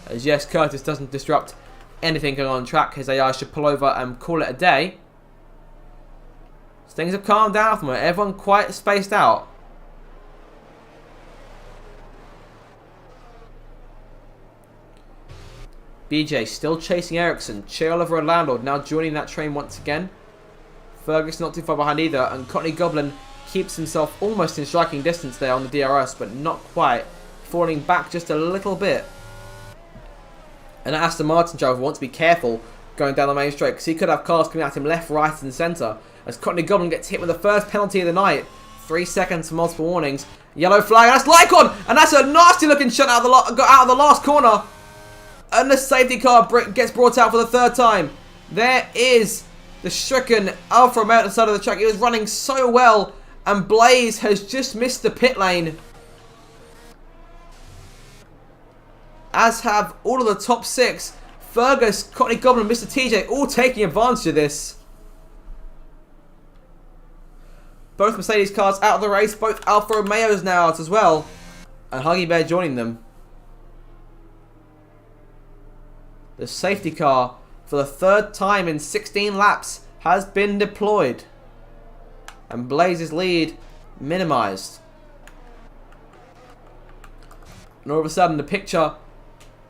as yes, Curtis doesn't disrupt anything going on track. His AI should pull over and call it a day. So things have calmed down from it. Everyone quite spaced out. BJ still chasing Ericsson. Che Oliver and Landlord now joining that train once again. Fergus not too far behind either, and Courtney Goblin keeps himself almost in striking distance there on the DRS, but not quite. Falling back just a little bit. And Aston Martin driver wants to be careful going down the main straight, because he could have cars coming at him left, right and centre. As Courtney Goblin gets hit with the first penalty of the night. 3 seconds for multiple warnings. Yellow flag, that's Lycon, and that's a nasty looking shot out of the last corner. And the safety car gets brought out for the 3rd time. There is the stricken Alfa Romeo at the side of the track. He was running so well, and Blaze has just missed the pit lane. As have all of the top 6. Fergus, Courtney Goblin, Mr. TJ all taking advantage of this. Both Mercedes cars out of the race. Both Alfa Romeos now out as well. And Huggy Bear joining them. The safety car, for the 3rd time in 16 laps, has been deployed. And Blaze's lead minimised. And all of a sudden, the picture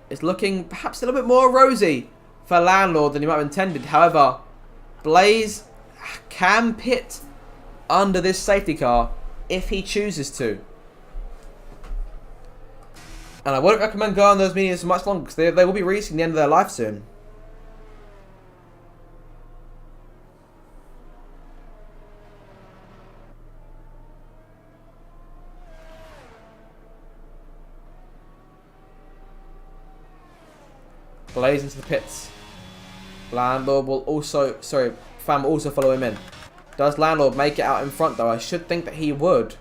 is looking perhaps a little bit more rosy for Landlord than he might have intended. However, Blaze can pit under this safety car if he chooses to. And I wouldn't recommend going on those mediums for much longer, because they will be reaching the end of their life soon. Blaze into the pits. Landlord will also, Fan will also follow him in. Does Landlord make it out in front though? I should think that he would.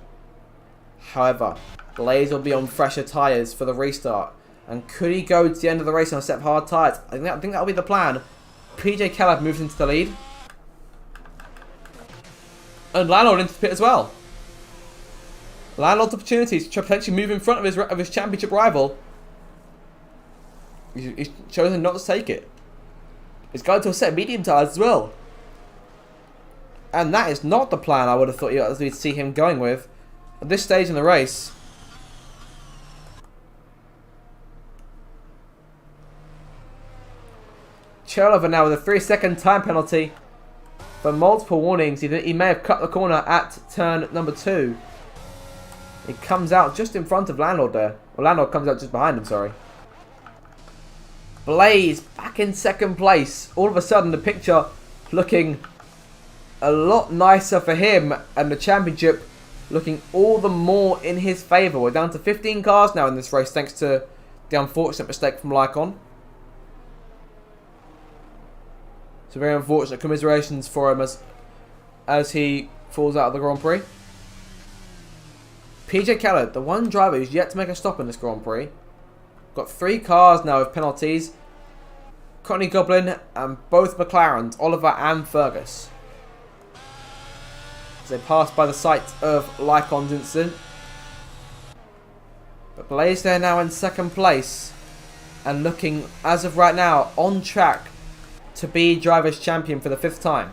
However, Blaze will be on fresher tyres for the restart. And could he go to the end of the race on a set of hard tyres? I think that'll be the plan. PJ Caleb moves into the lead. And Landlord into the pit as well. Landlord's opportunities to potentially move in front of his championship rival. He's chosen not to take it. He's going to a set of medium tyres as well. And that is not the plan I would have thought we'd see him going with at this stage in the race. Cherlover now with a 3-second time penalty for multiple warnings. He may have cut the corner at turn number 2. He comes out just in front of Landlord there. Well, Landlord comes out just behind him, sorry. Blaze back in 2nd place. All of a sudden the picture looking a lot nicer for him, and the championship looking all the more in his favour. We're down to 15 cars now in this race, thanks to the unfortunate mistake from Lycon. So very unfortunate. Commiserations for him as he falls out of the Grand Prix. PJ Khaled, the one driver who's yet to make a stop in this Grand Prix. Got 3 cars now with penalties. Courtney Goblin and both McLarens, Oliver and Fergus. As they pass by the site of Lycon's incident. But Blaze there now in 2nd place. And looking, as of right now, on track to be Drivers' Champion for the 5th time.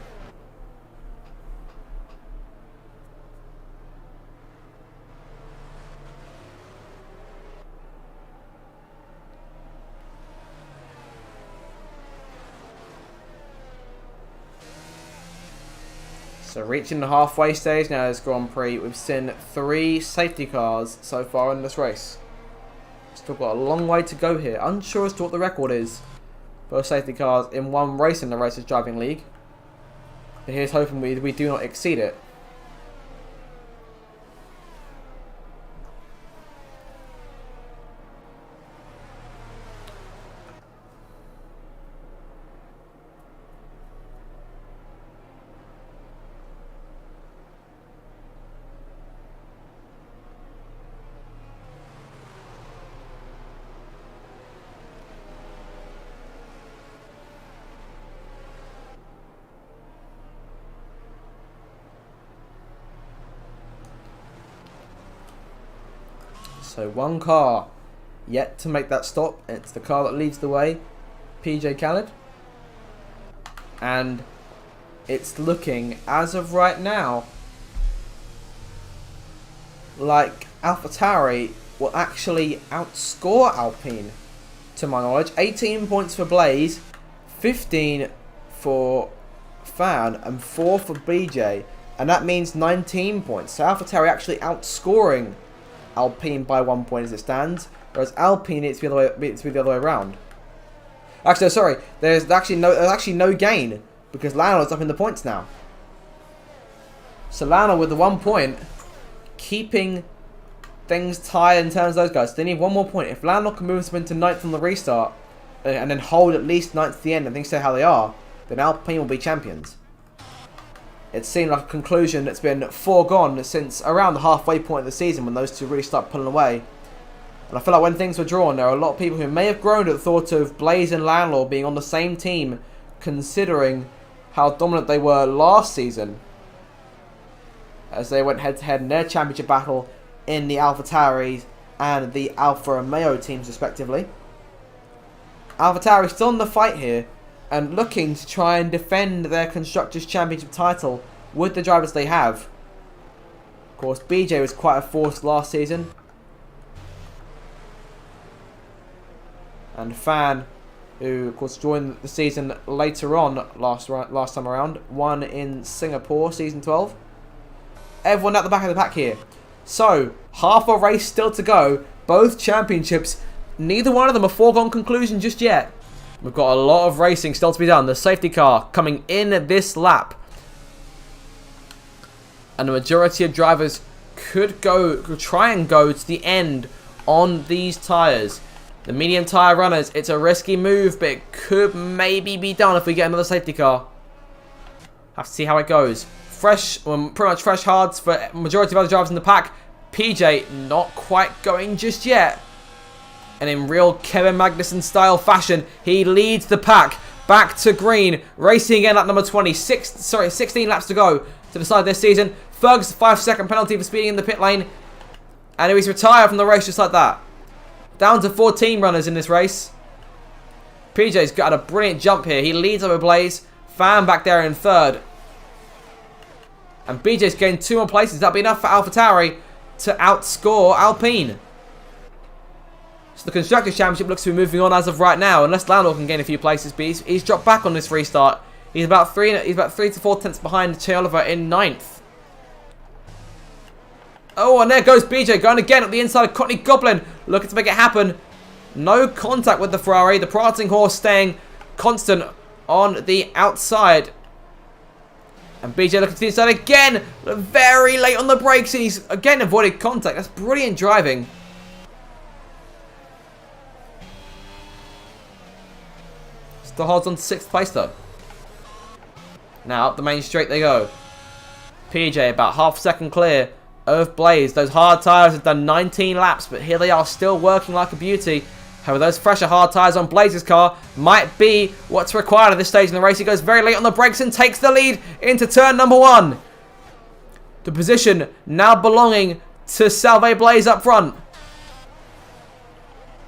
So reaching the halfway stage now this Grand Prix, we've seen 3 safety cars so far in this race. Still got a long way to go here. Unsure as to what the record is for safety cars in one race in the Racers Driving League. But here's hoping we do not exceed it. So 1 car yet to make that stop. It's the car that leads the way, PJ Khaled. And it's looking, as of right now, like AlphaTauri will actually outscore Alpine, to my knowledge. 18 points for Blaze, 15 for Fan, and 4 for BJ. And that means 19 points. So AlphaTauri actually outscoring Alpine by 1 point as it stands, whereas Alpine it's the other way around. Actually, sorry. There's actually no gain because Lionel's up in the points now. So Lionel with the 1 point, keeping things tied in terms of those guys. They need 1 more point. If Lionel can move them into 9th on the restart and then hold at least 9th to the end and things stay how they are, then Alpine will be champions. It seemed like a conclusion that's been foregone since around the halfway point of the season when those two really start pulling away. And I feel like when things were drawn, there are a lot of people who may have groaned at the thought of Blaze and Landlord being on the same team, considering how dominant they were last season, as they went head-to-head in their championship battle in the AlphaTauri and the Alfa Romeo teams, respectively. AlphaTauri still in the fight here, and looking to try and defend their Constructors' Championship title with the drivers they have. Of course, BJ was quite a force last season. And Fan, who of course joined the season later on last time around, won in Singapore, season 12. Everyone at the back of the pack here. So, half a race still to go. Both championships, neither one of them a foregone conclusion just yet. We've got a lot of racing still to be done. The safety car coming in this lap. And the majority of drivers could try and go to the end on these tyres. The medium tyre runners, it's a risky move, but it could maybe be done if we get another safety car. Have to see how it goes. Pretty much fresh hards for majority of other drivers in the pack. PJ not quite going just yet. And in real Kevin Magnussen style fashion, he leads the pack back to green. Racing again at number 16 laps to go to decide this season. Fergus, 5-second penalty for speeding in the pit lane. And he's retired from the race just like that. Down to 14 runners in this race. PJ's got a brilliant jump here. He leads over Blaze. Fan back there in 3rd. And BJ's gained 2 more places. That'll be enough for AlphaTauri to outscore Alpine. So the Constructors' Championship looks to be moving on as of right now, unless Lando can gain a few places. But he's dropped back on this restart. He's about 3 to 4 tenths behind Che Oliver in 9th. Oh, and there goes BJ going again at the inside of Courtney Goblin, looking to make it happen. No contact with the Ferrari. The Prancing Horse staying constant on the outside. And BJ looking to the inside again. Very late on the brakes. And he's again avoided contact. That's brilliant driving. Still holds on to 6th place though. Now up the main straight they go. PJ about half a second clear of Blaze. Those hard tyres have done 19 laps, but here they are still working like a beauty. However, those fresher hard tyres on Blaze's car might be what's required at this stage in the race. He goes very late on the brakes and takes the lead into turn number 1. The position now belonging to Salve Blaze up front.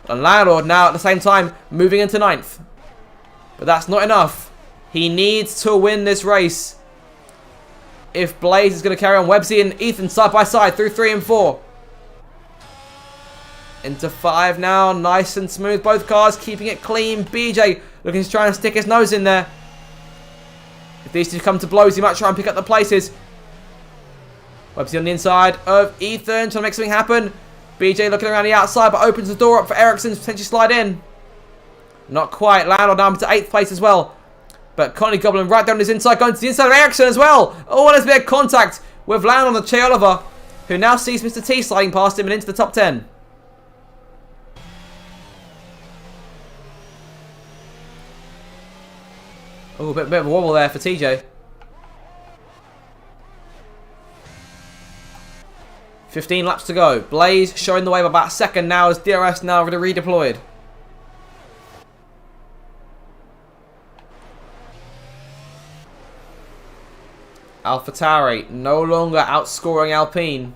And Landlord now at the same time moving into 9th. But that's not enough. He needs to win this race. If Blaze is going to carry on, Websy and Ethan side by side through 3 and 4. Into 5 now, nice and smooth. Both cars keeping it clean. BJ looking to try and stick his nose in there. If these two come to blows, he might try and pick up the places. Websy on the inside of Ethan, trying to make something happen. BJ looking around the outside, but opens the door up for Ericsson to potentially slide in. Not quite. Landau down to 8th place as well. But Connie Goblin right down his inside, going to the inside of Ericsson as well. Oh, and there's a bit of contact with Landau on the Che Oliver, who now sees Mr. T sliding past him and into the top 10. Oh, a bit of a wobble there for TJ. 15 laps to go. Blaze showing the way by about a second now as DRS now redeployed. AlphaTauri no longer outscoring Alpine.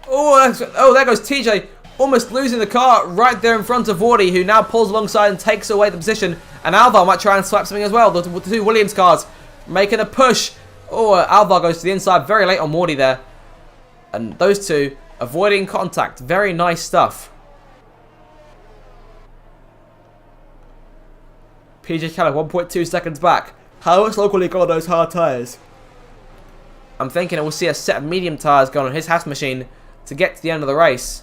Oh, there goes TJ. Almost losing the car right there in front of Wardy, who now pulls alongside and takes away the position. And Alvar might try and swap something as well. The two Williams cars making a push. Oh, Alvar goes to the inside very late on Wardy there. And those two avoiding contact. Very nice stuff. PJ Keller 1.2 seconds back. How much locally got on those hard tyres? I'm thinking we'll see a set of medium tyres going on his Haas machine to get to the end of the race.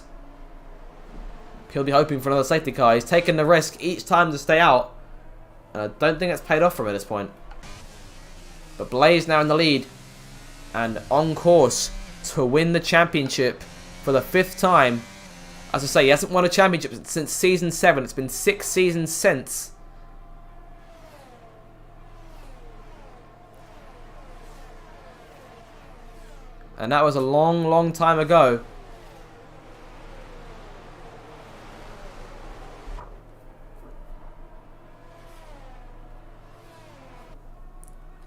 He'll be hoping for another safety car. He's taking the risk each time to stay out. And I don't think it's paid off for him at this point. But Blaze now in the lead. And on course to win the championship for the 5th time. As I say, he hasn't won a championship since Season 7. It's been 6 seasons since. And that was a long, long time ago.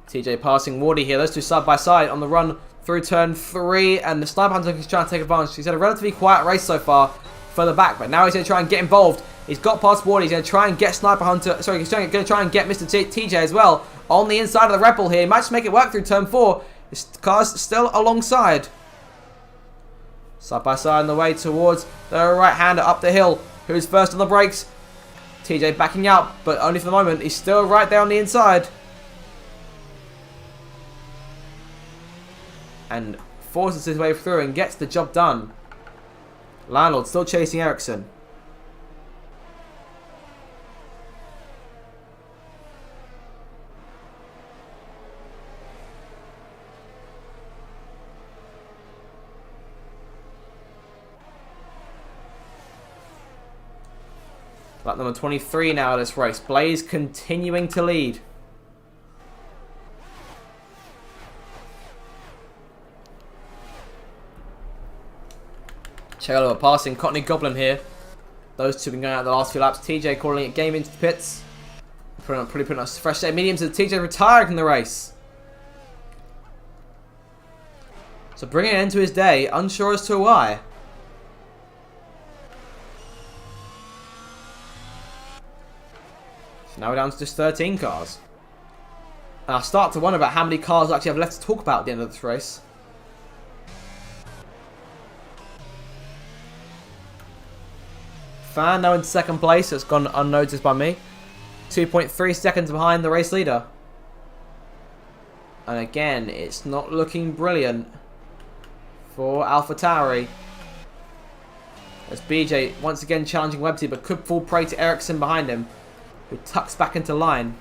TJ passing Wardy here. Those two side by side on the run through turn 3. And the Sniper Hunter is trying to take advantage. He's had a relatively quiet race so far further back. But now he's going to try and get involved. He's got past Wardy. He's going to try and get Sniper Hunter. Sorry, he's going to try and get Mr. TJ as well. On the inside of the Red Bull here. He might just make it work through turn 4. His car's still alongside. Side by side on the way towards the right-hander up the hill. Who's first on the brakes? TJ backing out. But only for the moment. He's still right there on the inside. And forces his way through and gets the job done. Landlord still chasing Ericsson. Lap number 23 now of this race. Blaze continuing to lead. Chelo passing Courtney Goblin here. Those two have been going out the last few laps. TJ calling it game into the pits. Putting a fresh set of mediums as TJ retiring from the race. So bringing an end to his day, unsure as to why. So now we're down to just 13 cars. And I start to wonder about how many cars I actually have left to talk about at the end of this race. Fan now in 2nd place. It's gone unnoticed by me. 2.3 seconds behind the race leader. And again, it's not looking brilliant for AlphaTauri. As BJ once again challenging Websy, but could fall prey to Ericsson behind him, who tucks back into line.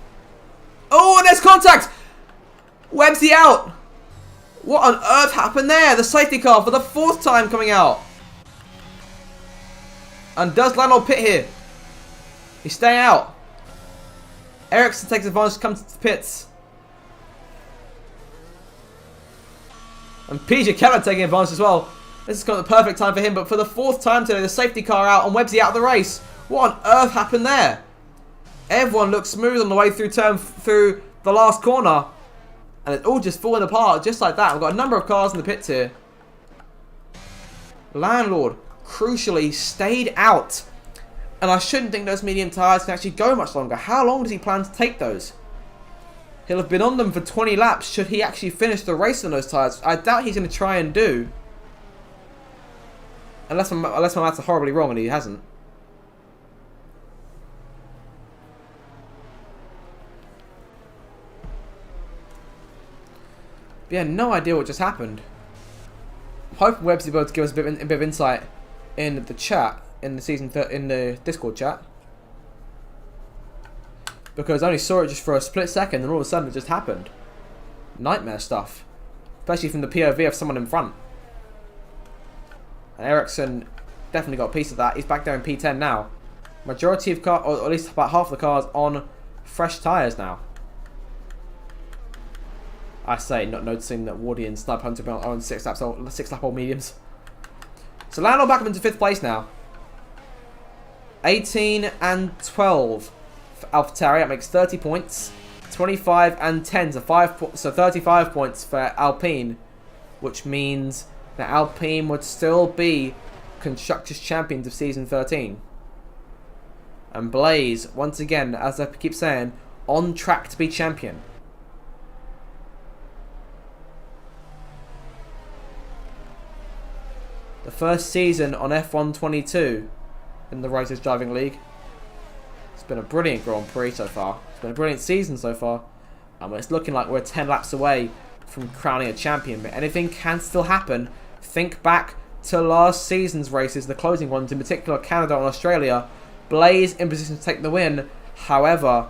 Oh, and there's contact! Websy out! What on earth happened there? The safety car for the 4th time coming out. And does Landau pit here? He's staying out. Ericsson takes advantage to come to the pits. And PJ Keller taking advantage as well. This is kind of the perfect time for him, but for the 4th time today, the safety car out and Websy out of the race. What on earth happened there? Everyone looked smooth on the way through the last corner. And it's all just falling apart just like that. We've got a number of cars in the pits here. Landlord crucially stayed out. And I shouldn't think those medium tyres can actually go much longer. How long does he plan to take those? He'll have been on them for 20 laps should he actually finish the race on those tyres. I doubt he's going to try and do. Unless my maths are horribly wrong and he hasn't. But yeah, no idea what just happened. I'm hoping Webb's able to give us a bit of insight in the chat, in the Discord chat, because I only saw it just for a split second, and all of a sudden it just happened. Nightmare stuff, especially from the POV of someone in front. And Ericsson definitely got a piece of that. He's back there in P10 now. Majority of cars, or at least about half the cars, on fresh tyres now. I say, not noticing that Wardy and Sniper Hunter are on 6 lap old mediums. So Landau back up into 5th place now. 18 and 12 for AlphaTauri. That makes 30 points. 25 and 10, so 35 points for Alpine, which means that Alpine would still be Constructors' Champions of Season 13. And Blaze, once again, as I keep saying, on track to be champion. The first season on F1 22 in the Writers' Driving League. It's been a brilliant Grand Prix so far. It's been a brilliant season so far. And it's looking like we're 10 laps away from crowning a champion. But anything can still happen. Think back to last season's races, the closing ones, in particular Canada and Australia, Blaze in position to take the win. However,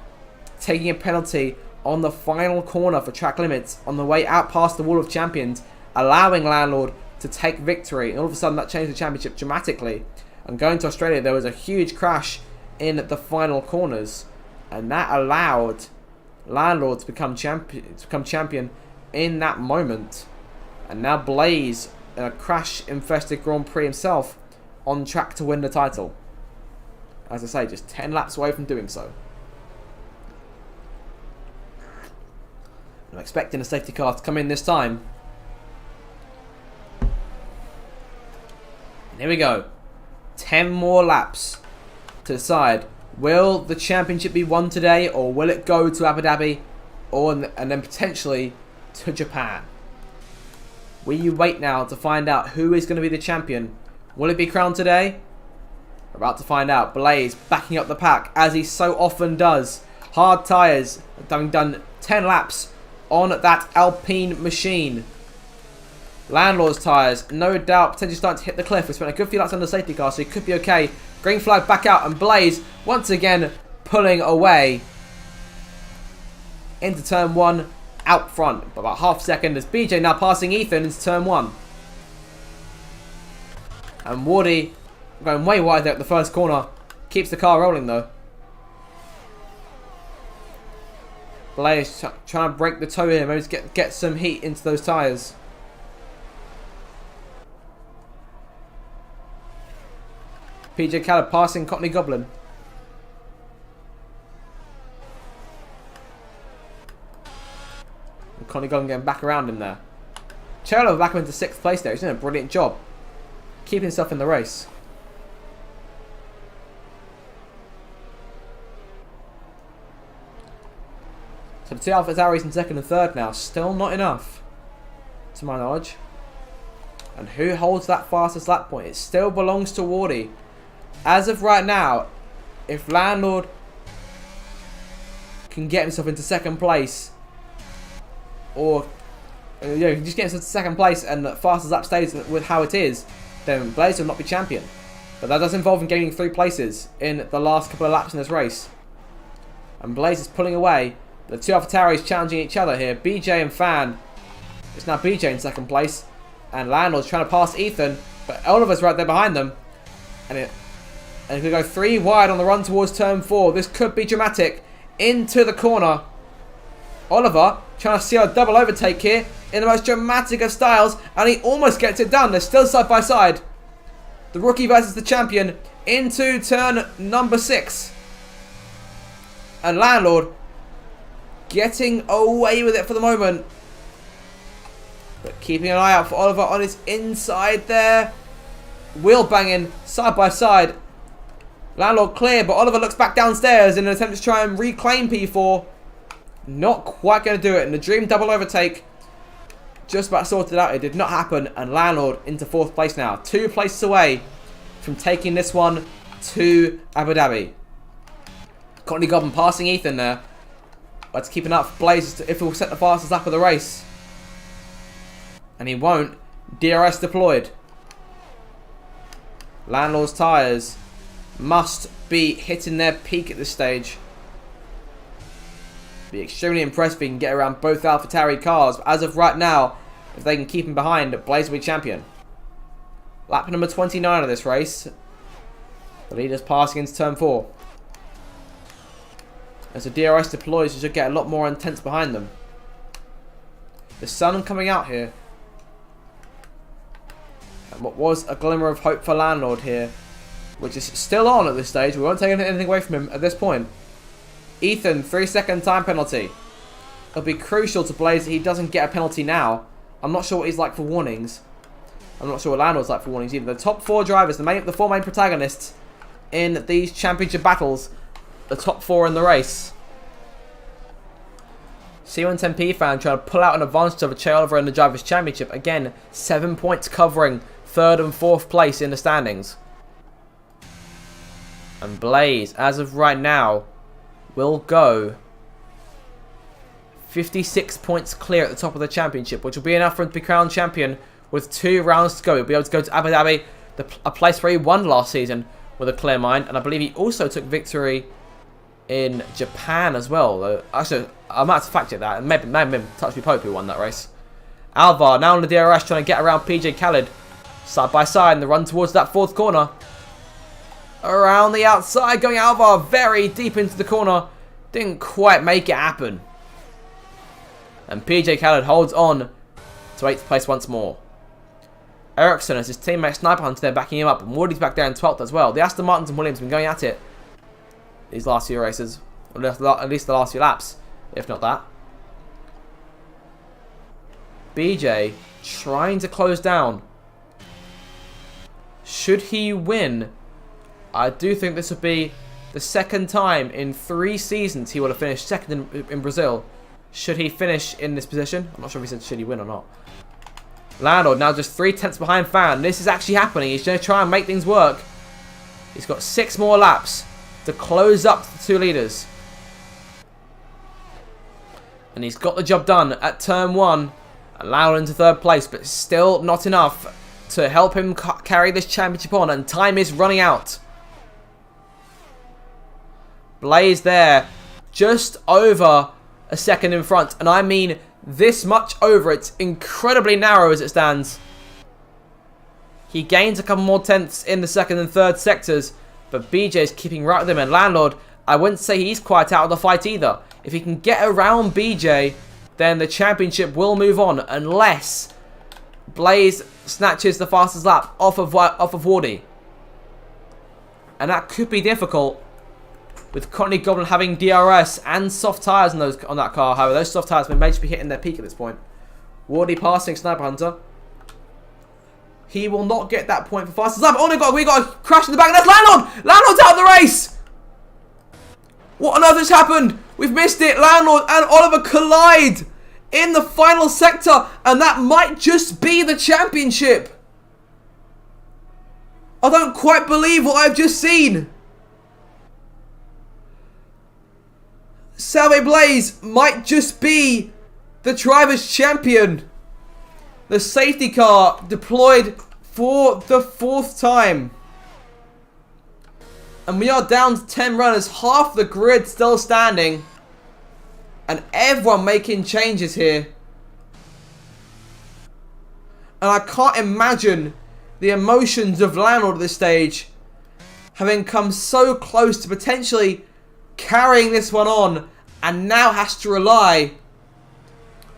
taking a penalty on the final corner for track limits on the way out past the Wall of Champions, allowing Landlord to take victory. And all of a sudden that changed the championship dramatically. And going to Australia, there was a huge crash in the final corners, and that allowed Landlord to become champion in that moment. And now Blaze, in a crash-infested Grand Prix himself, on track to win the title. As I say, just 10 laps away from doing so. I'm expecting a safety car to come in this time. And here we go. 10 more laps to decide. Will the championship be won today, or will it go to Abu Dhabi, and then potentially to Japan? Will you wait now to find out who is going to be the champion? Will it be crowned today? We're about to find out. Blaze backing up the pack, as he so often does. Hard tyres, having done 10 laps on that Alpine machine. Landlord's tyres, no doubt, potentially starting to hit the cliff. We spent a good few laps on the safety car, so he could be okay. Green flag back out, and Blaze once again pulling away into turn 1 out front. By about half a second as BJ now passing Ethan into turn 1. And Wardy going way wide there at the first corner. Keeps the car rolling though. Blaze trying to break the toe here, maybe to get some heat into those tyres. PJ Caleb passing Courtney Goblin. And Courtney Goblin getting back around him there. Cherlo back into 6th place there. He's doing a brilliant job keeping himself in the race. So the two AlphaTauris in 2nd and 3rd now. Still not enough, to my knowledge. And who holds that fastest lap point? It still belongs to Wardy. As of right now, if Landlord can get himself into 2nd place, or just get himself to 2nd place and the fastest lap stays with how it is, then Blaze will not be champion. But that does involve him gaining 3 places in the last couple of laps in this race. And Blaze is pulling away. The two AlphaTauris challenging each other here. BJ and Fan. It's now BJ in 2nd place. And Landlord's trying to pass Ethan, but Oliver's right there behind them. And it could go 3 wide on the run towards turn 4. This could be dramatic. Into the corner. Oliver trying to seal a double overtake here in the most dramatic of styles, and he almost gets it done. They're still side by side. The rookie versus the champion into turn number 6. And Landlord getting away with it for the moment. But keeping an eye out for Oliver on his inside there. Wheel banging side by side. Landlord clear, but Oliver looks back downstairs in an attempt to try and reclaim P4. Not quite going to do it. And the dream double overtake just about sorted out. It did not happen. And Landlord into 4th place now. 2 places away from taking this one to Abu Dhabi. Courtney Goblin passing Ethan there. Let's keep an eye for Blaze if he'll set the fastest lap of the race. And he won't. DRS deployed. Landlord's tyres must be hitting their peak at this stage. Be extremely impressed if he can get around both AlphaTauri cars. But as of right now, if they can keep him behind, Blaze will be champion. Lap number 29 of this race. The leader's passing into turn 4. As the DRS deploys, you should get a lot more intense behind them. The sun coming out here. And what was a glimmer of hope for Landlord here, which is still on at this stage. We won't take anything away from him at this point. Ethan, 3-second time penalty. It'll be crucial to Blaze that he doesn't get a penalty now. I'm not sure what he's like for warnings. I'm not sure what Landlord's like for warnings either. The top 4 drivers, the 4 main protagonists in these championship battles, the top 4 in the race. C110P fan trying to pull out an advantage over Che Oliver in the Drivers' Championship. Again, 7 points covering 3rd and 4th place in the standings. And Blaze, as of right now, will go 56 points clear at the top of the championship, which will be enough for him to be crowned champion with 2 rounds to go. He'll be able to go to Abu Dhabi, a place where he won last season with a clear mind. And I believe he also took victory in Japan as well. Actually, I might have to fact check that. Maybe Touch Pope who won that race. Alvar now on the DRS trying to get around PJ Khaled. Side by side in the run towards that 4th corner. Around the outside going Alvar very deep into the corner. Didn't quite make it happen. And PJ Khaled holds on to 8th place once more. Ericsson as his teammate Sniper Hunter there backing him up. And Wardy's back there in 12th as well. The Aston Martins and Williams have been going at it these last few races. Or at least the last few laps, if not that. BJ trying to close down. Should he win, I do think this would be the 2nd time in 3 seasons he would have finished 2nd in Brazil. Should he finish in this position? I'm not sure if he said should he win or not. Landlord now just 3/10 behind Fan. This is actually happening. He's going to try and make things work. He's got 6 more laps to close up the 2 leaders. And he's got the job done at turn 1. Allowed into 3rd place, but still not enough to help him carry this championship on. And time is running out. Blaze there, just over a 2nd in front. And I mean this much over. It's incredibly narrow as it stands. He gains a couple more tenths in the 2nd and 3rd sectors. But BJ is keeping right with him. And Landlord, I wouldn't say he's quite out of the fight either. If he can get around BJ, then the championship will move on. Unless Blaze snatches the fastest lap off of Wardy. And that could be difficult. With Courtney Goblin having DRS and soft tyres on that car. However, those soft tyres may just be hitting their peak at this point. Wardy passing Sniper Hunter. He will not get that point for fastest lap. Oh my god, we got a crash in the back. And that's Landlord! Landlord's out of the race! What on earth has happened? We've missed it. Landlord and Oliver collide in the final sector. And that might just be the championship. I don't quite believe what I've just seen. Salve Blaze might just be the driver's champion. The safety car deployed for the 4th time. And we are down to 10 runners. Half the grid still standing. And everyone making changes here. And I can't imagine the emotions of Landlord at this stage. Having come so close to potentially carrying this one on, and now has to rely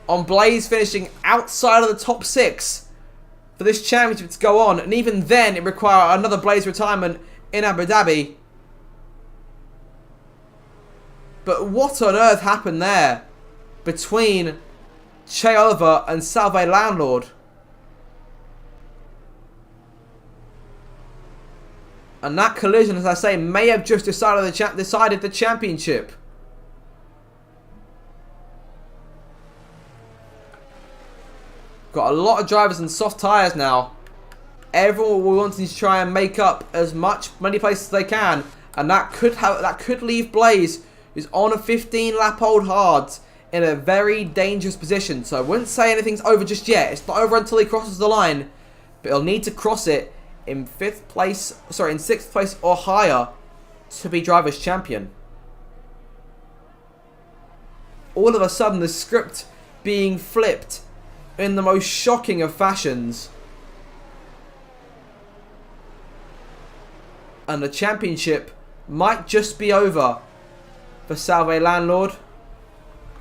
on Blaze finishing outside of the top 6 for this championship to go on. And even then, it requires another Blaze retirement in Abu Dhabi. But what on earth happened there between Che Oliver and Salve Landlord? And that collision, as I say, may have just decided the championship. Got a lot of drivers and soft tyres now. Everyone will want to try and make up as many places as they can, and that could leave Blaze, who's on a 15-lap old hard, in a very dangerous position. So I wouldn't say anything's over just yet. It's not over until he crosses the line, but he'll need to cross it in 6th place or higher to be driver's champion. All of a sudden, the script being flipped in the most shocking of fashions. And the championship might just be over for Salve Landlord.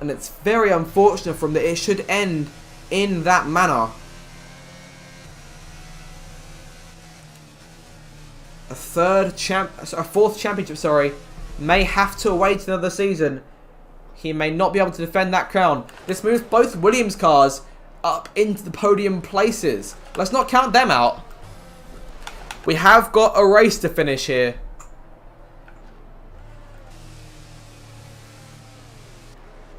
And it's very unfortunate for him that it should end in that manner. A 4th championship, may have to wait another season. He may not be able to defend that crown. This moves both Williams cars up into the podium places. Let's not count them out. We have got a race to finish here.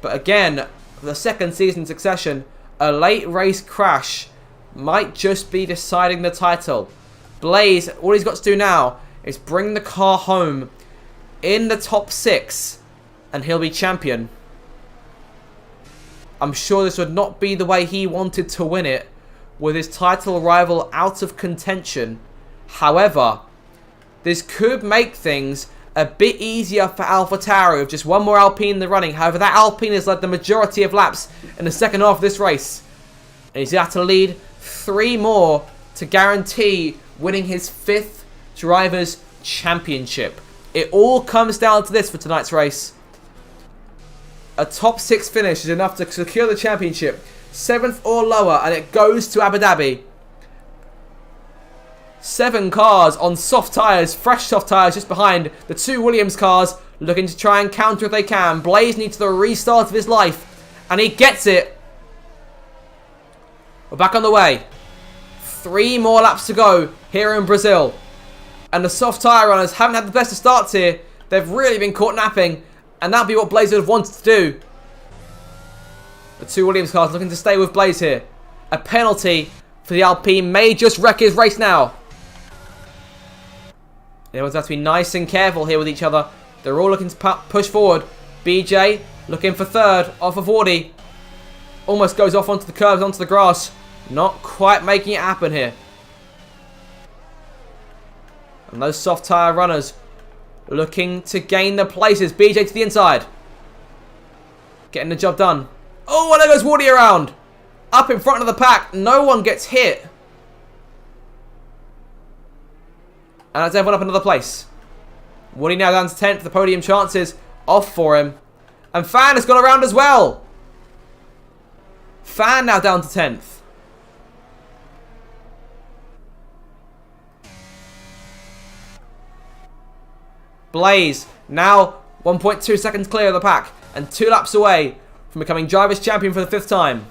But again, for the 2nd season in succession, a late race crash might just be deciding the title. Blaze, all he's got to do now is bring the car home in the top 6 and he'll be champion. I'm sure this would not be the way he wanted to win it, with his title rival out of contention. However, this could make things a bit easier for AlphaTauri with just one more Alpine in the running. However, that Alpine has led the majority of laps in the second half of this race. And he's got to lead 3 more to guarantee winning his 5th Drivers' Championship. It all comes down to this for tonight's race. A top 6 finish is enough to secure the championship. 7th or lower, and it goes to Abu Dhabi. 7 cars on soft tyres, fresh soft tyres just behind the 2 Williams cars, looking to try and counter if they can. Blaze needs the restart of his life, and he gets it. We're back on the way. 3 more laps to go here in Brazil. And the soft tyre runners haven't had the best of starts here. They've really been caught napping, and that'd be what Blaze would have wanted to do. The 2 Williams cars looking to stay with Blaze here. A penalty for the Alpine may just wreck his race now. Everyone's have to be nice and careful here with each other. They're all looking to push forward. BJ looking for 3rd off of Wardy. Almost goes off onto the curbs, onto the grass. Not quite making it happen here. And those soft tyre runners looking to gain the places. BJ to the inside. Getting the job done. Oh, and there goes Wardy around. Up in front of the pack. No one gets hit. And that's everyone up another place. Wardy now down to 10th. The podium chances off for him. And Fan has gone around as well. Fan now down to 10th. Blaze now 1.2 seconds clear of the pack. And 2 laps away from becoming Drivers' Champion for the 5th time.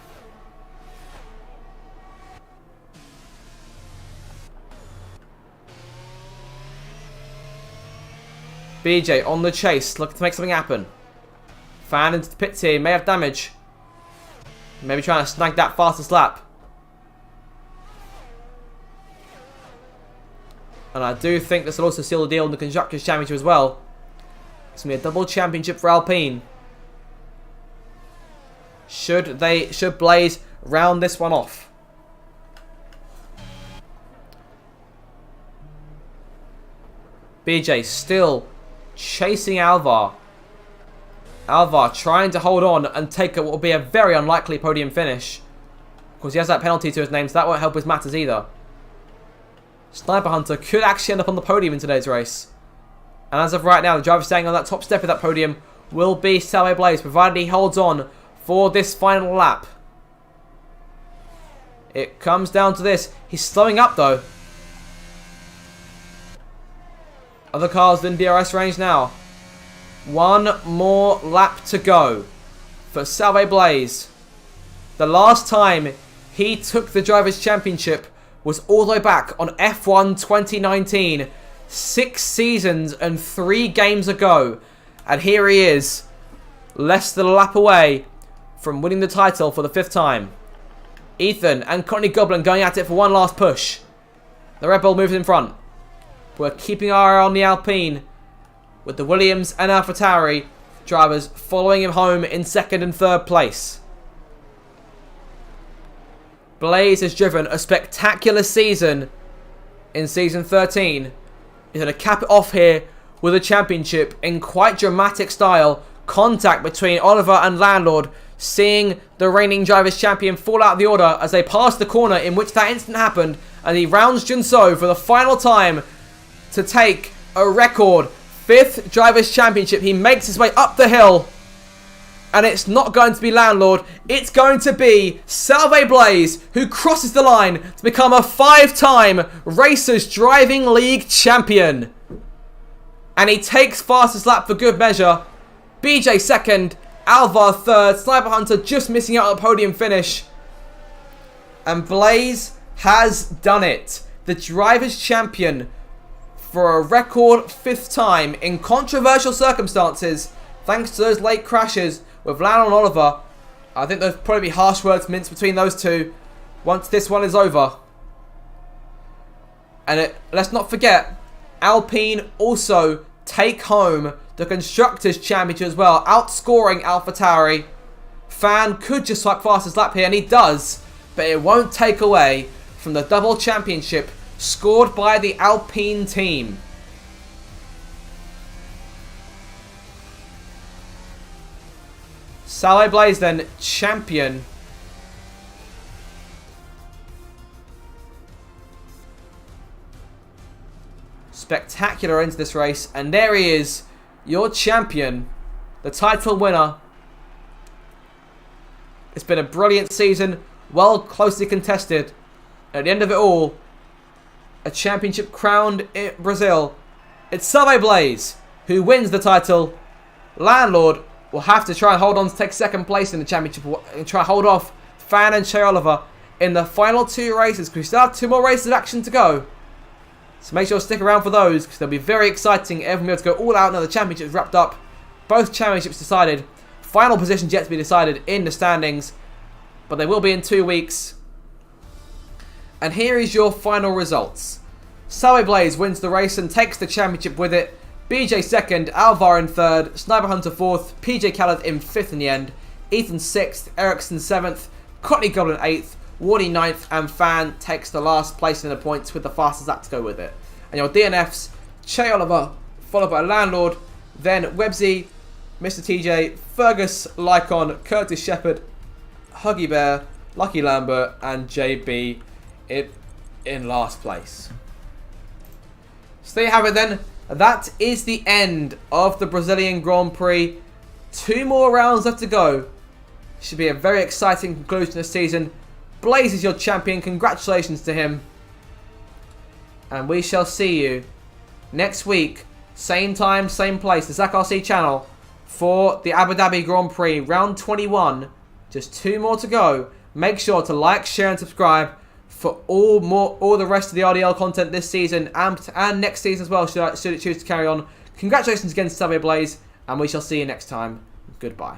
BJ on the chase, looking to make something happen. Fan into the pits here, may have damage. Maybe trying to snag that fastest lap. And I do think this will also seal the deal in the Constructors' Championship as well. It's going to be a double championship for Alpine. Should Blaze round this one off. BJ still chasing Alvar. Alvar trying to hold on and take what will be a very unlikely podium finish. Of course, he has that penalty to his name, so that won't help his matters either. Sniper Hunter could actually end up on the podium in today's race. And as of right now, the driver staying on that top step of that podium will be Salve Blaze, provided he holds on for this final lap. It comes down to this. He's slowing up though. Other cars in DRS range now. 1 more lap to go for Salve Blaze. The last time he took the Drivers' Championship was all the way back on F1 2019. 6 seasons and 3 games ago. And here he is, less than a lap away from winning the title for the 5th time. Ethan and Courtney Goblin going at it for one last push. The Red Bull moves in front. We're keeping our eye on the Alpine, with the Williams and AlphaTauri drivers following him home in 2nd and 3rd place. Blaze has driven a spectacular season in Season 13. He's going to cap it off here with a championship in quite dramatic style. Contact between Oliver and Landlord, seeing the reigning Drivers' Champion fall out of the order as they pass the corner in which that incident happened, and he rounds Junso for the final time to take a record 5th Drivers' Championship. He makes his way up the hill, and it's not going to be Landlord, it's going to be Salve Blaze, who crosses the line to become a 5-time Racers Driving League champion. And he takes fastest lap for good measure. BJ 2nd, Alvar 3rd, Sniper Hunter just missing out on the podium finish. And Blaze has done it. The Drivers' Champion for a record 5th time in controversial circumstances, thanks to those late crashes with Landon and Oliver. I think there'll probably be harsh words minced between those two once this one is over. And let's not forget, Alpine also take home the Constructors' Championship as well, outscoring AlphaTauri. Fan could just swipe fastest lap here, and he does. but it won't take away from the double championship scored by the Alpine team. Saleh Blaze then champion. Spectacular into this race, and there he is, your champion, the title winner. It's been a brilliant season, well closely contested. At the end of it all, a championship crowned in Brazil. It's Saleh Blaze who wins the title. Landlord will have to try and hold on to take second place in the championship and try and hold off Fan and Che Oliver in the final 2 races, because we still have 2 more races of action to go. So make sure to stick around for those, because they'll be very exciting. Everyone will be able to go all out now the championship's wrapped up. Both championships decided. Final positions yet to be decided in the standings, but they will be in 2 weeks. And here is your final results. Saleh Blaze wins the race and takes the championship with it. BJ second, Alvar in third, Sniper Hunter fourth, PJ Khaled in fifth in the end, Ethan sixth, Ericsson seventh, Courtney Goblin eighth, Wardy ninth, and Fan takes the last place in the points with the fastest lap to go with it. And your DNFs, Che Oliver, followed by Landlord, then Websy, Mr. TJ, Fergus, Lycon, Curtis Shepherd, Huggy Bear, Lucky Lambert, and JB in last place. So there you have it then. That is the end of the Brazilian Grand Prix. 2 more rounds left to go. Should be a very exciting conclusion to the season. Blaze is your champion. Congratulations to him. And we shall see you next week. Same time, same place. The Zach RC channel for the Abu Dhabi Grand Prix. Round 21. Just 2 more to go. Make sure to like, share and subscribe for all the rest of the RDL content this season and next season as well, should it choose to carry on. Congratulations again to Saleh Blaze, and we shall see you next time. Goodbye.